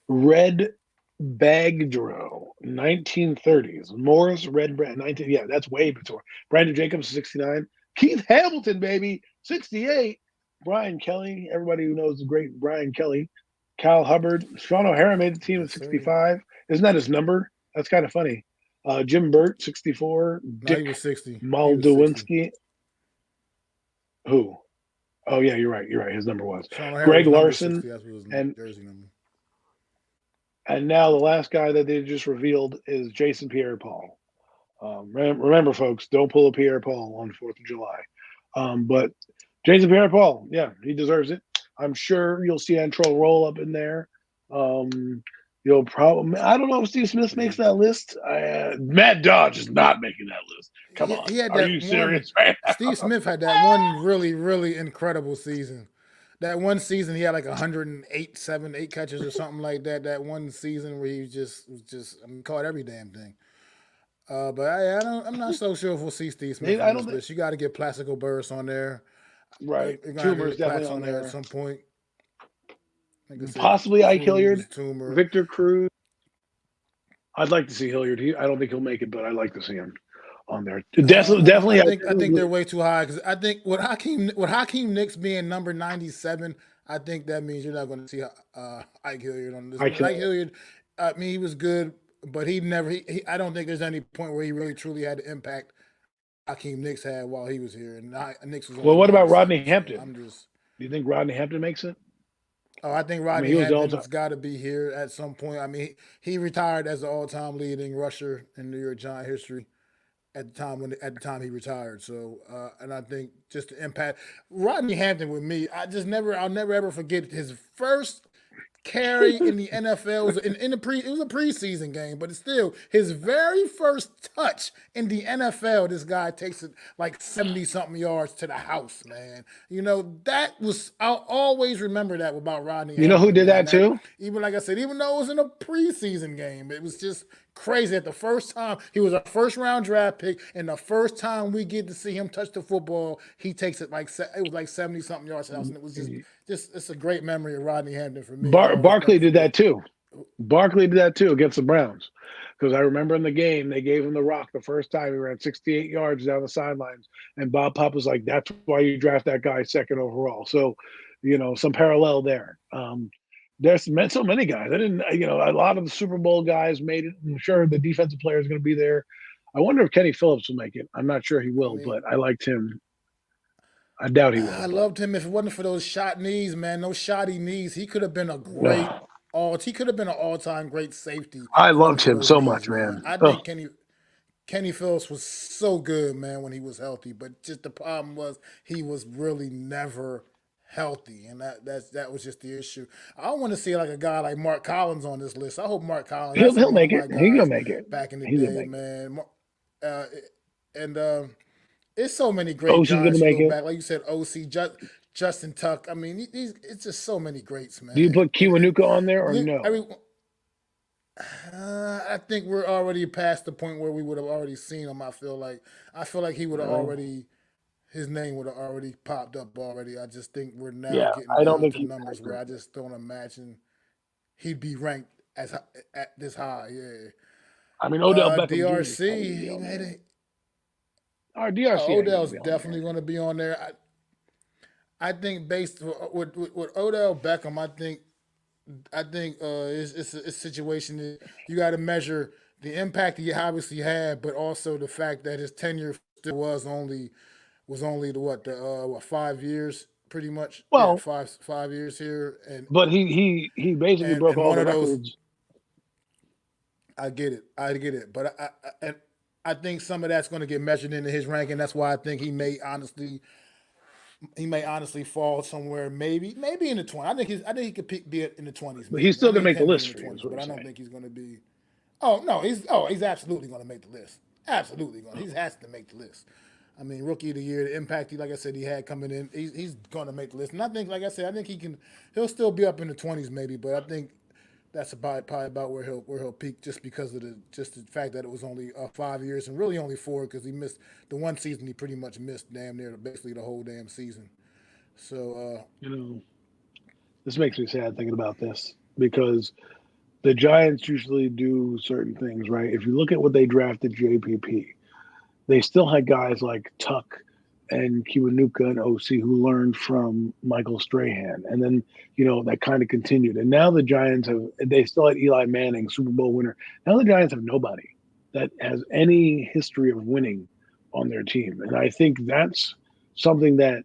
Red Bagdro, 1930s. Morris Red Brand, 19. Yeah, that's way before. Brandon Jacobs, 69. Keith Hamilton, baby, 68. Brian Kelly, everybody who knows the great Brian Kelly. Cal Hubbard. Sean O'Hara made the team at Yes, sir. 65. Isn't that his number? That's kind of funny. Jim Burt, 64. No, he Dick was 60. He was 60. Moldowinski. Who? Oh, yeah, you're right. You're right. His number was. Sean O'Hara Greg was number Larson. 60. That's what his And jersey number. and now the last guy that they just revealed is Jason Pierre-Paul. Remember, folks, don't pull a Pierre-Paul on 4th of July. But Jason Pierre-Paul, yeah, he deserves it. I'm sure you'll see Antrell roll up in there. You'll probably, I don't know if Steve Smith makes that list. Matt Dodge is not making that list. Come on. He had Are that you one. serious, man? Steve Smith had that one really, really incredible season. That one season, he had like 108, 8 catches or something like that. That one season where he I mean, caught every damn thing. But I'm not so sure if we'll see Steve Smith I on don't this think, list. You got to get Plaxico Burress on there. right. You're gonna Toomer's get definitely Plax on on there at there. some point. Like I said, Possibly Ike Hilliard, Cruz, Toomer. Victor Cruz. I'd like to see Hilliard. I don't think he'll make it, but I'd like to see him on there. Definitely have I think they're two. way too high because I think with Hakeem Nicks being number 97, I think that means you're not going to see Ike Hilliard on this. Ike Ike Hilliard. Hilliard, I mean, he was good, but he never. I don't think there's any point where he really truly had the impact Hakeem Nicks had while he was here, and Nicks was Well, only what about Rodney 97. So Hampton? I'm just. Do you think Rodney Hampton makes it? Oh, I think I mean, Rodney he was the all-time. Hampton's got to be here at some point. I mean, he retired as the all-time leading rusher in New York Giant history at the time he retired. So, and I think just the impact Rodney Hampton with me, I'll never ever forget his first carry in the NFL. It was a preseason game, but it's still his very first touch in the NFL. This guy takes it like 70 something yards to the house, man. You know, I'll always remember that about Rodney You know who Hampton, did man. that That too? even like I said, even though it was in a preseason game, it was just crazy. At the first time he was a first round draft pick, and the first time we get to see him touch the football, he takes it it was like 70 something yards to the house, and it was just it's a great memory of Rodney Hampton for me. I'll always Barkley never did forget. that too. Barkley did that too against the Browns. Because I remember in the game, they gave him the rock the first time. He ran 68 yards down the sidelines. And Bob Pop was like, that's why you draft that guy second overall. So, some parallel there. There's so many guys. I didn't, a lot of the Super Bowl guys made it. I'm sure the defensive player is going to be there. I wonder if Kenny Phillips will make it. I'm not sure he I will, mean, but I liked him. I doubt he I will, but loved him. If it wasn't for those shot knees, man, those shotty knees, he could have been a great ugh, he could have been an all-time great safety I if it wasn't loved for him those so knees, much, man. man. I Ugh. think Kenny Phillips was so good, man, when he was healthy. But just the problem was he was really never healthy, and that was just the issue. I want to see like a guy like Mark Collins on this list. I hope Mark Collins. He'll That's he'll one of make it. my He's gonna guys make it. back in the He's gonna day, make it. man. Uh, and it's so many great OC's gonna Giants you make go it. back, like you said, OC, Justin Tuck. I mean, it's just so many greats, Do you man. put Kiwanuka on there or Luke, I no? mean, I think we're already past the point where we would have already seen him. I feel like he would have Really? already his name would have already popped up already. I just think we're now Yeah, getting I don't down think to he's that numbers where great. I just don't imagine he'd be ranked at this high. Yeah. I mean, Odell Beckham Jr. is probably DRC, gonna be he on made there. it. Our DRC ain't gonna Odell's be on there. definitely going to be on there. I think based with Odell Beckham, I think it's a situation that you got to measure the impact he obviously had, but also the fact that his tenure still was only the 5 years pretty much. Yeah, Well, 5 years here, but he basically broke and all one the of those. records. I get it, but I think some of that's going to get measured into his ranking. That's why I think he may honestly fall somewhere, maybe in the 20s. I think he could be in the 20s, But he's maybe. I still think gonna he make the can be in list the for you. Is 20s, what but I'm I don't saying. think he's going to be. Oh no, he's absolutely going to make the list. Absolutely going. He has to make the list. I mean, rookie of the year, the impact like I said, he had coming in, he's going to make the list. And I think, like I said, I think he'll still be up in the 20s maybe, but I think that's probably about where he'll peak just because of the fact that it was only 5 years and really only 4 because he missed the one season. He pretty much missed damn near basically the whole damn season. So You know, this makes me sad thinking about this because the Giants usually do certain things, right? If you look at what they drafted JPP, they still had guys like Tuck and Kiwanuka and OC, who learned from Michael Strahan. And then, that kind of continued. And now the Giants they still had Eli Manning, Super Bowl winner. Now the Giants have nobody that has any history of winning on their team. And I think that's something that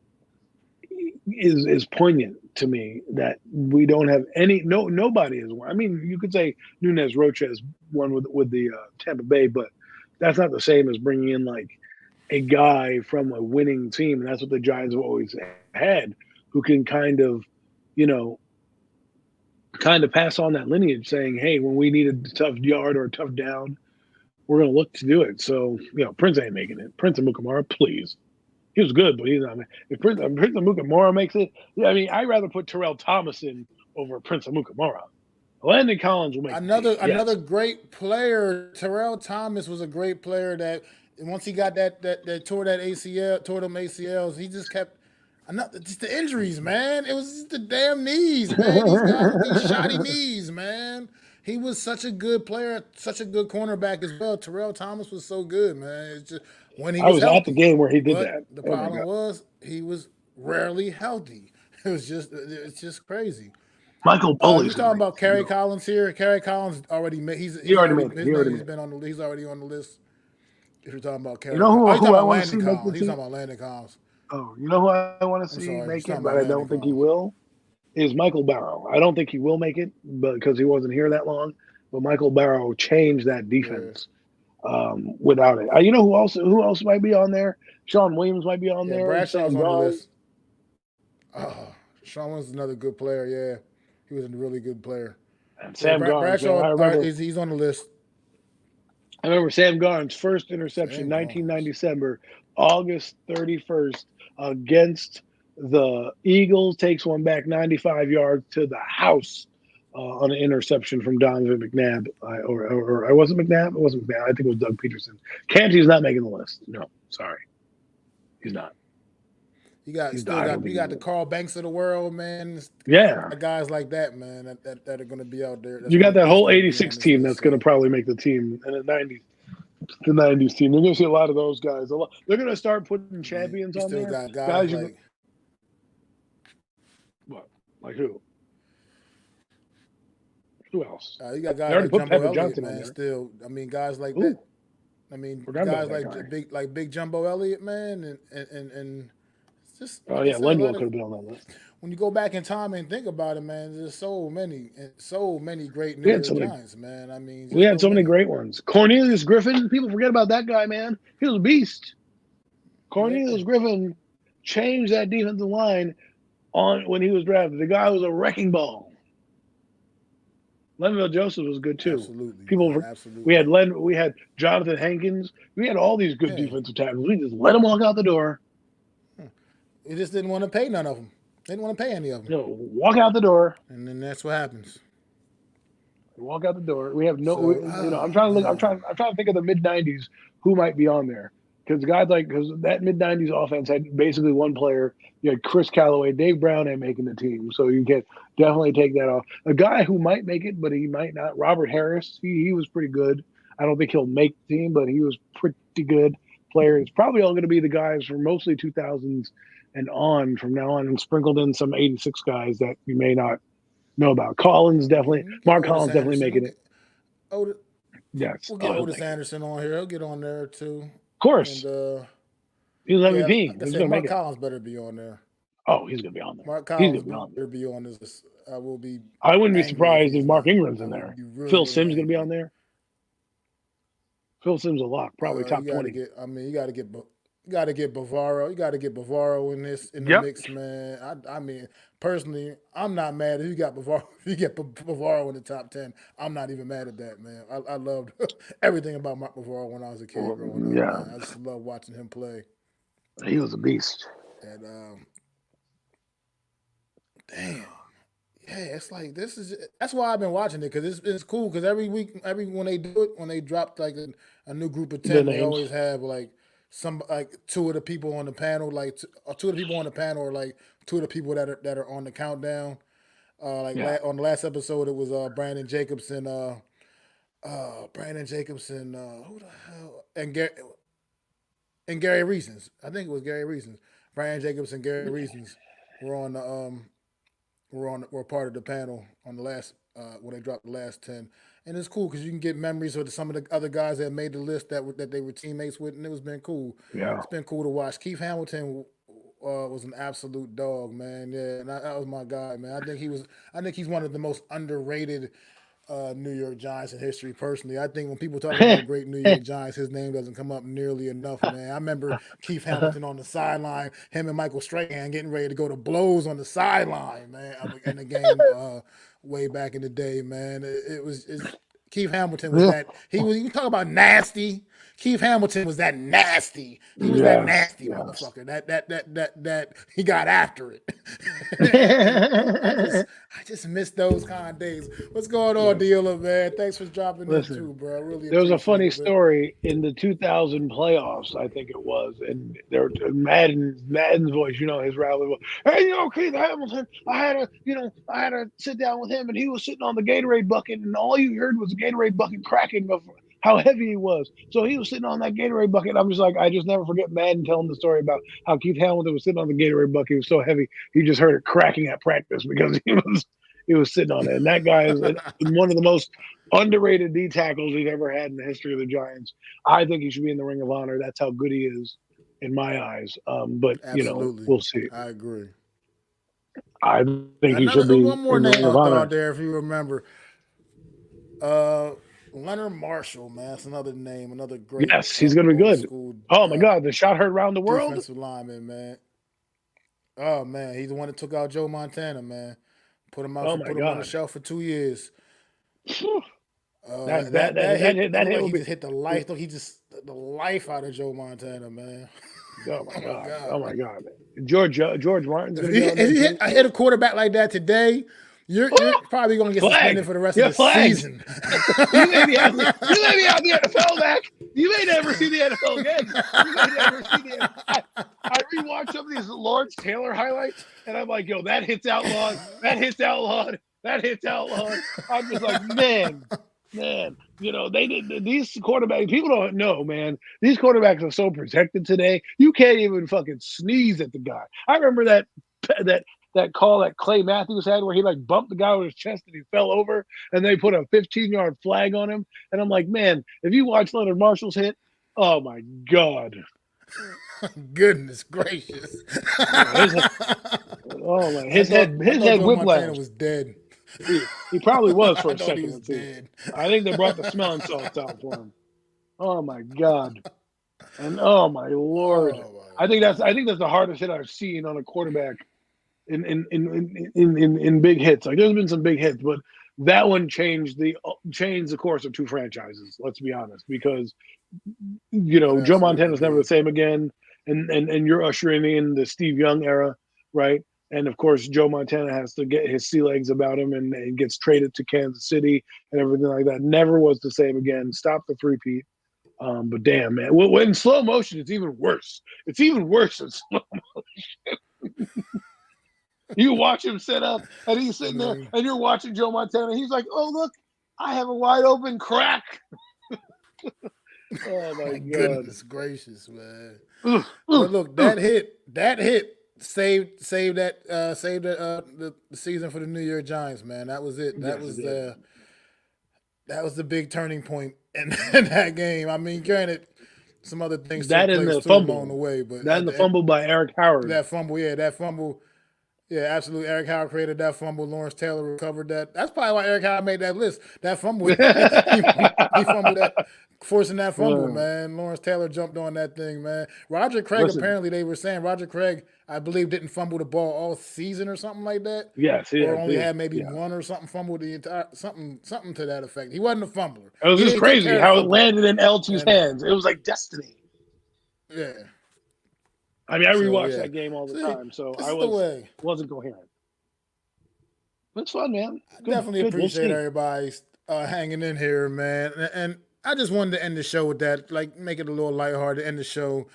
is poignant to me, that we don't have nobody is one. I mean, you could say Nunez Rocha has won with the Tampa Bay, but that's not the same as bringing in like a guy from a winning team, and that's what the Giants have always had, who can you know, kind of pass on that lineage, saying, "Hey, when we need a tough yard or a tough down, we're going to look to do it." So, Prince ain't making it. Prince and Mukamara, please. He was good, but he's not. If Prince and Mukamara makes it, yeah, I mean, I'd rather put Terrell Thomas in over Prince and Mukamara. Landon Collins will make the team. Another Yes. great player. Terrell Thomas was a great player that once he got that tore that ACL, tore them ACLs, he just kept just the injuries, man. It was just the damn knees, man. These guys with these shoddy knees, man. He was such a good player, such a good cornerback as well. Terrell Thomas was so good, man. It's just when he I was was at the healthy. game where he did But that. the Oh my problem god. was he was rarely healthy. It's just crazy. Michael You Boley's was going to talking make about the team. Kerry No, Collins here. Kerry Collins already made. he He's already already made it. his He already name. made He's it. been on the. He's already on the list. If you're talking about You Kerry know Collins, oh, you who talking I about want to Landon see make the Collins. He's team? talking about Landon Collins. Oh, you know who I want to I'm see sorry. He's make talking it, but about I Landon don't think he Collins. will, is Michael Barrow. I don't think he will make it, but because he wasn't here that long. But Michael Barrow changed that Yeah, defense without it. You know who else might be on there? Sean Williams might be on yeah. there. Bradshaw's Sam on the Garnes. list. Oh, Sean was another good player. Yeah, he was a really good player. And Yeah, Sam Garnes, man, Bradshaw I remember he's on the list. I remember Sam Garnes' first interception, Sam Garnes. 1990 August 31st, against the Eagles, takes one back 95 yards to the house on an interception from Donovan McNabb. Or I wasn't McNabb? It wasn't McNabb. I think it was Doug Peterson. Canty's not making the list. No, sorry. He's not. I don't think You he got the will. Carl Banks of the world, man. You Yeah. got guys like that, man, that are going to be out there. You got that That's whole going to be on 86 this team list. that's going to So probably make the team. And the '90s team. They're going to see a lot of those guys. They're going to start putting champions you on still there. got guys Guys, like what? Like who? Who else? you got They guys already like put Jumbo Pepper Elliott, Johnson on man. there. Still, I mean, guys like that. Ooh, I mean, forgot about guys that guy. like big Jumbo Elliott, man, and it's just Oh like I yeah, said, a Lemuel lot of could have been on that list. when you go back in time and think about it, man, there's so many great We New had York so many. Giants, man. I mean, We just had so so many many. great ones. Cornelius Griffin. People forget about that guy, man. He was a beast. Yeah, Cornelius Griffin changed that defensive line on when he was drafted. The guy was a wrecking ball. Lemuel Joseph was good too. absolutely, People, man, we absolutely. had we had Jonathan Hankins. We had all these good Yeah, defensive tackles. We just let them walk out the door. they just didn't want to pay none of them. They didn't want to pay any of them, Walk out the door. and then that's what happens. Walk out the door. We have no. So, I'm oh trying to look. man, I'm trying to think of the mid '90s who might be on there, because because that mid '90s offense had basically one player. You had Chris Callaway, Dave Brown ain't making the team, so you can definitely take that off. A guy who might make it, but he might not. Robert Harris. He was pretty good. I don't think he'll make the team, but he was pretty good player. It's probably all going to be the guys from mostly 2000s and on from now on, and sprinkled in some '86 guys that you may not know about. Collins I definitely. mean, get Mark Otis Collins definitely Anderson. making it. Otis, Yes. we'll Oh, get he'll Otis make it. Anderson on here. He'll get on there too. Of course. And He was yeah, MVP. like I He's said, going to make Mark it. Collins better be on there. Oh, he's going to be on there. Mark He's Collins going to be on better there. be on this. I will be I wouldn't be angry if surprised if he's Mark not. Ingram's I in will there. be really, Phil really Simms going to be angry. on there. Phil Simms a lock, probably You top got to 20. get. I mean, you got to get Bavaro. You got to get Bavaro in the Yep. mix, man. I mean, personally, I'm not mad if you got Bavaro. If you get Bavaro in the top 10, I'm not even mad at that, man. I loved everything about Mark Bavaro when I was a kid Well, growing up, yeah, man. I just love watching him play. he was a beast. And damn, yeah, it's like this is. That's why I've been watching it because it's cool because every week, when they do it, when they drop like a new group of The 10, they names. always have like some like two of the people on the panel, like or two of the people on the panel, or like two of the people that are on the countdown. Yeah. On the last episode, it was Brandon Jacobson, who the hell, and and Gary Reasons. I think it was Gary Reasons. Brian Jacobs and Gary Reasons were on the were part of the panel on the last when they dropped the last 10. And it's cool because you can get memories of some of the other guys that made the list that they were teammates with, and it was been cool. Yeah. It's been cool to watch. Keith Hamilton was an absolute dog, man. Yeah, and that was my guy, man. I think he was. I think he's one of the most underrated New York Giants in history. Personally, I think when people talk about great New York Giants, his name doesn't come up nearly enough, man. I remember Keith Hamilton on the sideline, him and Michael Strahan getting ready to go to blows on the sideline, man, in the game way back in the day, man. It was Keith Hamilton was Yeah. that he was. You talk about nasty. Keith Hamilton was that nasty. He was that Yes. nasty Yes. motherfucker. That he got after it. And I just miss those kind of days. What's going on, Yes. Dealer, man? Thanks for dropping in Listen, too, bro. I really there was a appreciate funny it, man. story in the 2000 playoffs, I think it was, and there Madden's voice, his rally voice. Hey, Keith Hamilton, I had to sit down with him, and he was sitting on the Gatorade bucket, and all you heard was the Gatorade bucket cracking of how heavy he was. So he was sitting on that Gatorade bucket. I'm just like, I just never forget Madden telling the story about how Keith Hamilton was sitting on the Gatorade bucket. He was so heavy, he just heard it cracking at practice because he was sitting on it. And that guy is one of the most underrated D tackles we've ever had in the history of the Giants. I think he should be in the Ring of Honor. That's how good he is in my eyes. But Absolutely, we'll see. I agree. I think he should Another be one more in the name Ring of I'll throw Honor. out there if you remember. Uh, Leonard Marshall, man, that's another name, another great Yes, he's going to be old good. school Oh my God, the shot heard around the world. defensive lineman, man. Oh man, he's the one that took out Joe Montana, man. Oh my Put him on the God. shelf for 2 years. That That looked hit like will he be. just hit the life. He just the life out of Joe Montana, man. Oh my Oh my God. Oh god, my man. God. George Martin's going to be on If there you too. hit a quarterback like that today, you're probably going to get suspended Flag. for the rest of You're the flagged. season. You may be out the NFL back. You may never see the NFL again. You may never see the NFL. I rewatched some of these Lawrence Taylor highlights, and I'm like, yo, that hits outlawed. That hits outlawed. That hits outlawed. I'm just like, man. They did these quarterbacks. People don't know, man. These quarterbacks are so protected today. You can't even fucking sneeze at the guy. I remember that call that Clay Matthews had where he like bumped the guy with his chest and he fell over, and they put a 15-yard flag on him. And I'm like, man, if you watch Leonard Marshall's hit, oh my God. Goodness gracious! Oh my, I his thought head Joe Montana whiplash. was dead. He probably was for I a thought he second was or two. dead. I think they brought the smelling salts out for him. Oh my God. And oh my Lord. Oh I my think that's god! the hardest hit I've seen on a quarterback in big hits. Like there's been some big hits, but that one changed the course of two franchises, let's be honest, because It Joe absolutely Montana's never the did. same again, and you're ushering in the Steve Young era, right? And of course, Joe Montana has to get his sea legs about him and gets traded to Kansas City and everything like that. Never was the same again. Stop the three-peat. But damn, man, when in slow motion, it's even worse. It's even worse in slow. You watch him set up, and he's I sitting there, mean, and you're watching Joe Montana. He's like, "Oh look, I have a wide open crack." Oh my my God. goodness gracious, man. Ugh, But ugh, look, ugh. that hit saved the season for the New York Giants, man. That was it. Yes, it did. That was the big turning point in that game. I mean, granted, some other things That took and place the too along the fumble. way, but That and the fumble by Eric Howard. that fumble, yeah, absolutely. Eric Howard created that fumble. Lawrence Taylor recovered that. That's probably why Eric Howard made that list. That fumble, he fumbled that, forcing that fumble, Uh, man. Lawrence Taylor jumped on that thing, man. Roger Craig, Listen, apparently they were saying Roger Craig, I believe, didn't fumble the ball all season or something like that, yes, or yes, only yes, had maybe yeah. one or something fumbled the entire something to that effect. He wasn't a fumbler. It was just He took crazy care of the how it football, landed in LT's and hands. It was like destiny. yeah. I mean, I So rewatch yeah, that game all the see, time, so this I is the way. wasn't coherent. But it's fun, man. I Good, definitely good. We'll appreciate see. everybody hanging in here, man. And I just wanted to end the show with that, like make it a little lighthearted. End the show,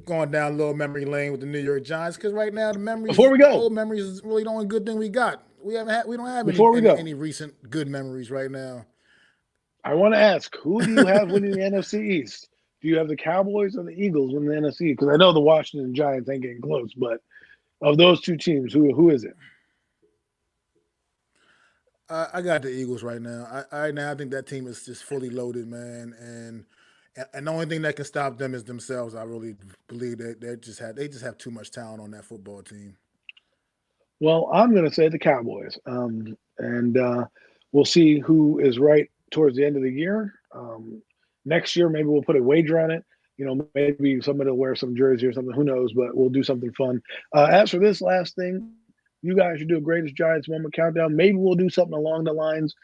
going down a little memory lane with the New York Giants, because right now Before we the go, old memories is really the only good thing we got. We don't have before we go, any recent good memories right now. I want to ask, who do you have winning the NFC East? Do you have the Cowboys or the Eagles in the NFC? Because I know the Washington Giants ain't getting close, but of those two teams, who is it? I got the Eagles right now. I think that team is just fully loaded, man, and the only thing that can stop them is themselves. I really believe that they just have too much talent on that football team. Well, I'm going to say the Cowboys, and we'll see who is right towards the end of the year. Next year, maybe we'll put a wager on it. Maybe somebody will wear some jersey or something. Who knows? But we'll do something fun. As for this last thing, you guys should do a greatest Giants moment countdown. Maybe we'll do something along the lines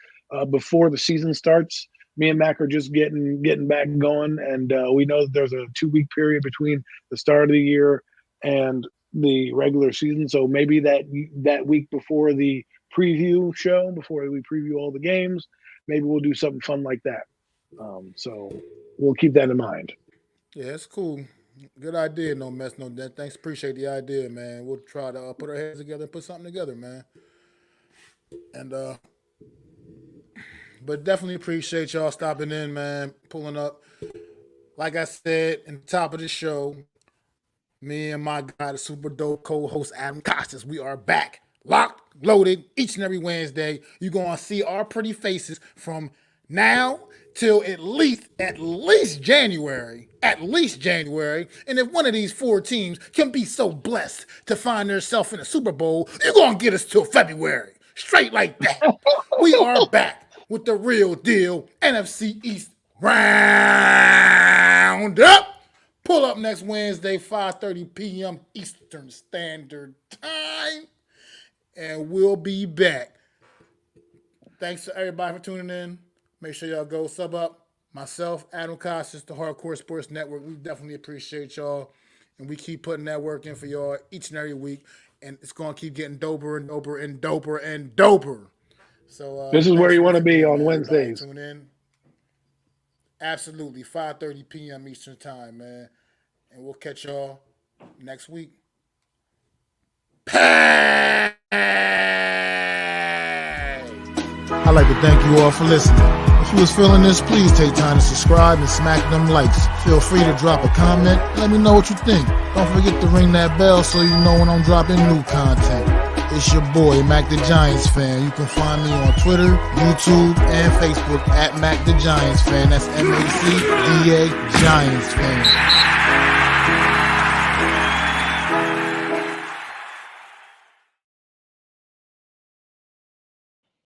before the season starts. Me and Mac are just getting back going, and we know that there's a 2-week period between the start of the year and the regular season. So maybe that week before the preview show, before we preview all the games, maybe we'll do something fun like that. So we'll keep that in mind. Yeah, it's cool. Good idea, no mess, no debt. Thanks, appreciate the idea, man. We'll try to put our heads together and put something together, man. And but definitely appreciate y'all stopping in, man, pulling up. Like I said in the top of the show, me and my guy, the super dope co-host Adam Costas, we are back, locked, loaded, each and every Wednesday. You're gonna see our pretty faces from now till at least January. At least January. And if one of these 4 teams can be so blessed to find themselves in a Super Bowl, you're gonna get us till February. Straight like that. We are back with the real deal NFC East Round-Up. Pull up next Wednesday, 5:30 p.m. Eastern Standard Time. And we'll be back. Thanks to everybody for tuning in. Make sure y'all go sub up. Myself, Adam Costas, the Hardcore Sports Network. We definitely appreciate y'all. And we keep putting that work in for y'all each and every week. And it's going to keep getting doper and doper and doper and doper. So this is where you want to be on Wednesdays. Tune in. Absolutely. 5:30 p.m. Eastern Time, man. And we'll catch y'all next week. I'd like to thank you all for listening. If you was feeling this, please take time to subscribe and smack them likes. Feel free to drop a comment. Let me know what you think. Don't forget to ring that bell so you know when I'm dropping new content. It's your boy, Mac the Giants Fan. You can find me on Twitter, YouTube, and Facebook at Mac the Giants Fan. That's MACDA Giants Fan.